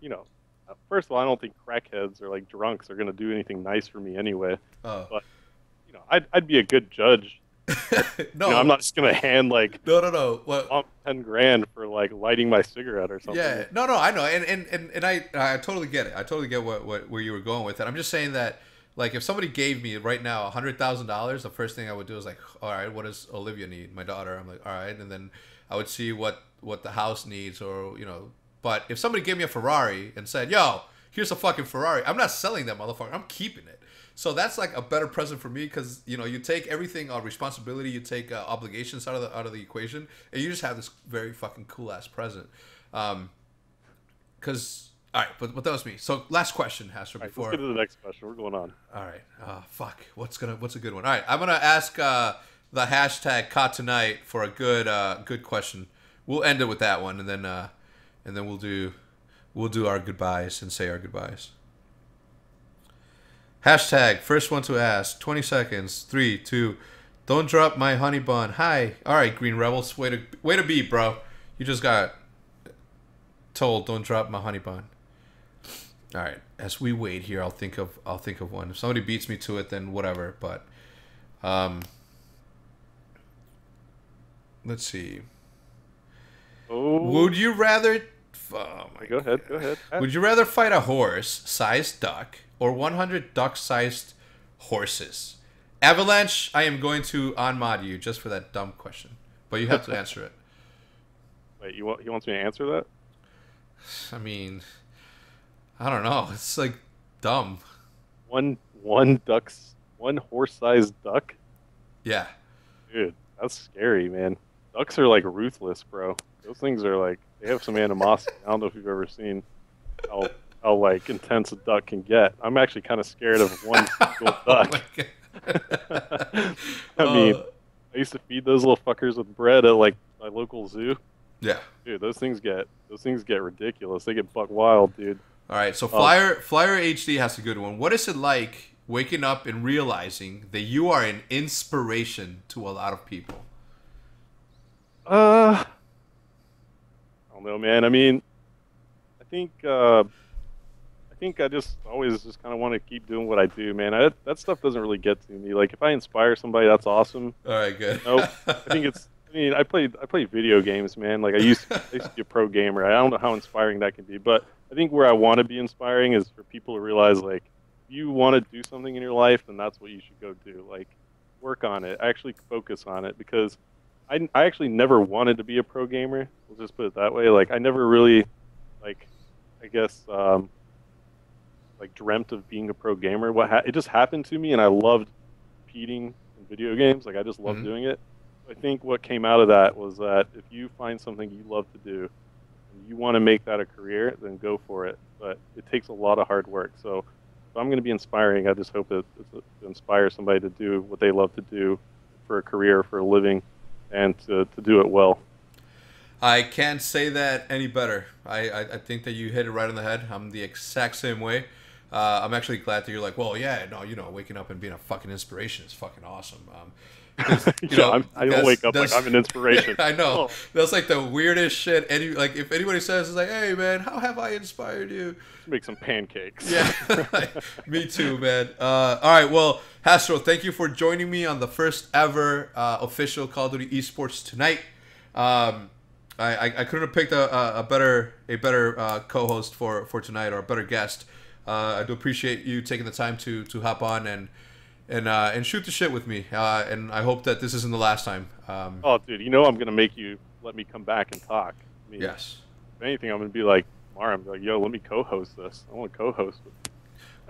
First of all, I don't think crackheads or like drunks are gonna do anything nice for me anyway. But I'd be a good judge. No, I'm not just gonna hand like no. What? 10 grand for like lighting my cigarette or something. Yeah, no, I know, and I totally get it. I totally get where you were going with it. I'm just saying that like if somebody gave me right now $100,000, the first thing I would do is like, all right, what does Olivia need? My daughter. I'm like, all right, and then I would see what the house needs, or But if somebody gave me a Ferrari and said, yo, here's a fucking Ferrari, I'm not selling that motherfucker. I'm keeping it. So that's like a better present for me because you take everything on responsibility, you take obligations out of the equation, and you just have this very fucking cool ass present. Because all right, but that was me. So last question, Hastro. Before let's get to the next question. We're going on. All right. Fuck. What's a good one? All right, I'm gonna ask the hashtag caught tonight for a good question. We'll end it with that one, and then we'll do our goodbyes and say our goodbyes. Hashtag first one to ask. 20 seconds. 3, 2. Don't drop my honey bun. Hi. All right, Green Rebels. Way to be, bro. You just got told don't drop my honey bun. All right. As we wait here, I'll think of one. If somebody beats me to it, then whatever. But let's see. Oh. Would you rather? Oh my Go ahead. Would you rather fight a horse-sized duck or 100 duck-sized horses? Avalanche, I am going to unmod you just for that dumb question, but you have to answer it. Wait, he wants me to answer that? I mean, I don't know. It's like dumb. One horse-sized duck? Yeah. Dude, that's scary, man. Ducks are like ruthless, bro. Those things are like, they have some animosity. I don't know if you've ever seen how like intense a duck can get. I'm actually kind of scared of one single duck. I mean, I used to feed those little fuckers with bread at like my local zoo. Yeah. Dude, those things get ridiculous. They get buck wild, dude. All right, so Flyer HD has a good one. What is it like waking up and realizing that you are an inspiration to a lot of people? I don't know, man. I mean, I think I just always just kind of want to keep doing what I do, man. That stuff doesn't really get to me. Like if I inspire somebody, that's awesome. All right, good. I play video games, man. Like I used to be a pro gamer. I don't know how inspiring that can be, but I think where I want to be inspiring is for people to realize, like, if you want to do something in your life, then that's what you should go do. Like, work on it. Actually focus on it, because I actually never wanted to be a pro gamer. We'll just put it that way. Like, I never really, like, I guess, like, dreamt of being a pro gamer. It just happened to me, and I loved competing in video games. Like, I just loved doing it. I think what came out of that was that if you find something you love to do, and you want to make that a career, then go for it. But it takes a lot of hard work. So if I'm going to be inspiring, I just hope that it inspires somebody to do what they love to do for a career, for a living, and to do it well. I can't say that any better. I think that you hit it right on the head. I'm the exact same way. I'm actually glad that you're like, well, yeah, no, waking up and being a fucking inspiration is fucking awesome. I don't wake up like I'm an inspiration. Yeah, I know. Oh. That's like the weirdest shit. If anybody says, it's like, hey, man, how have I inspired you? Make some pancakes. Yeah, me too, man. All right, well, Hastro, thank you for joining me on the first ever official Call of Duty eSports tonight. I couldn't have picked a better co-host for tonight, or a better guest. I do appreciate you taking the time to hop on and shoot the shit with me. And I hope that this isn't the last time. Oh, dude, I'm gonna make you let me come back and talk. I mean, yes. If anything, I'm gonna be like, Mara, I'm like, yo, let me co-host this. I want to co-host it.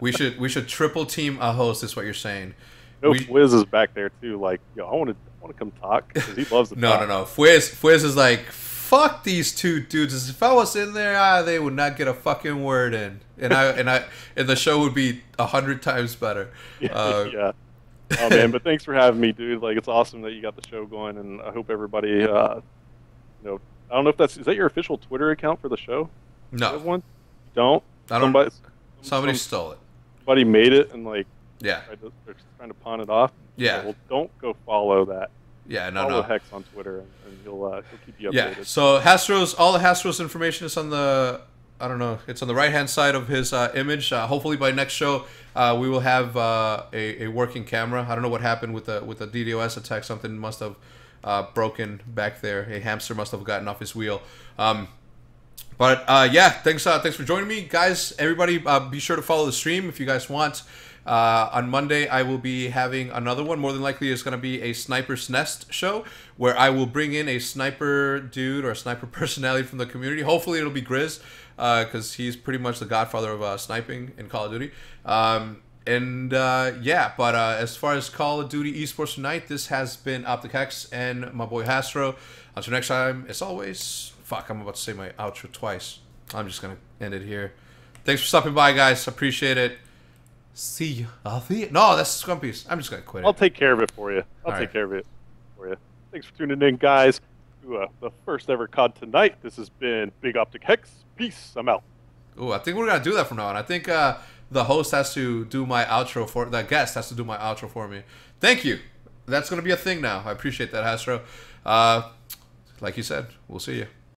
We should triple team a host. Is what you're saying? Fwiz is back there too. Like, yo, I want to come talk, because he loves to talk. No. Fwiz is like, fuck these two dudes. If I was in there, they would not get a fucking word in, and the show would be 100 times better. Yeah. Oh man, but thanks for having me, dude. Like, it's awesome that you got the show going, and I hope everybody, I don't know if is that your official Twitter account for the show? You No, have one? You don't? I don't. Somebody stole it. Somebody made it and like Yeah. they're trying to pawn it off. Yeah. Well, don't go follow that. Yeah. No. Follow No. HECZ on Twitter, and he'll keep you updated. Yeah. So Hastro's all the Hastro's information is on the. I don't know. It's on the right hand side of his image. Hopefully by next show we will have a working camera. I don't know what happened with the DDoS attack. Something must have broken back there. A hamster must have gotten off his wheel. But yeah, thanks for joining me, guys. Everybody, be sure to follow the stream if you guys want. On Monday, I will be having another one. More than likely, it's going to be a Sniper's Nest show where I will bring in a sniper dude or a sniper personality from the community. Hopefully, it'll be Grizz because he's pretty much the godfather of sniping in Call of Duty. Yeah, but as far as Call of Duty Esports Tonight, this has been HECZ and my boy Hastro. Until next time, as always, fuck, I'm about to say my outro twice. I'm just going to end it here. Thanks for stopping by, guys. Appreciate it. See you. I'll see you. No, that's Scrumpies. I'm just going to quit it. I'll take care of it for you. I'll take care of it for you. Thanks for tuning in, guys, to the first ever COD Tonight. This has been Big Optic HECZ. Peace. I'm out. Ooh, I think we're going to do that from now on. I think the host has to do my outro for... The guest has to do my outro for me. Thank you. That's going to be a thing now. I appreciate that, Hastro. Like you said, we'll see you.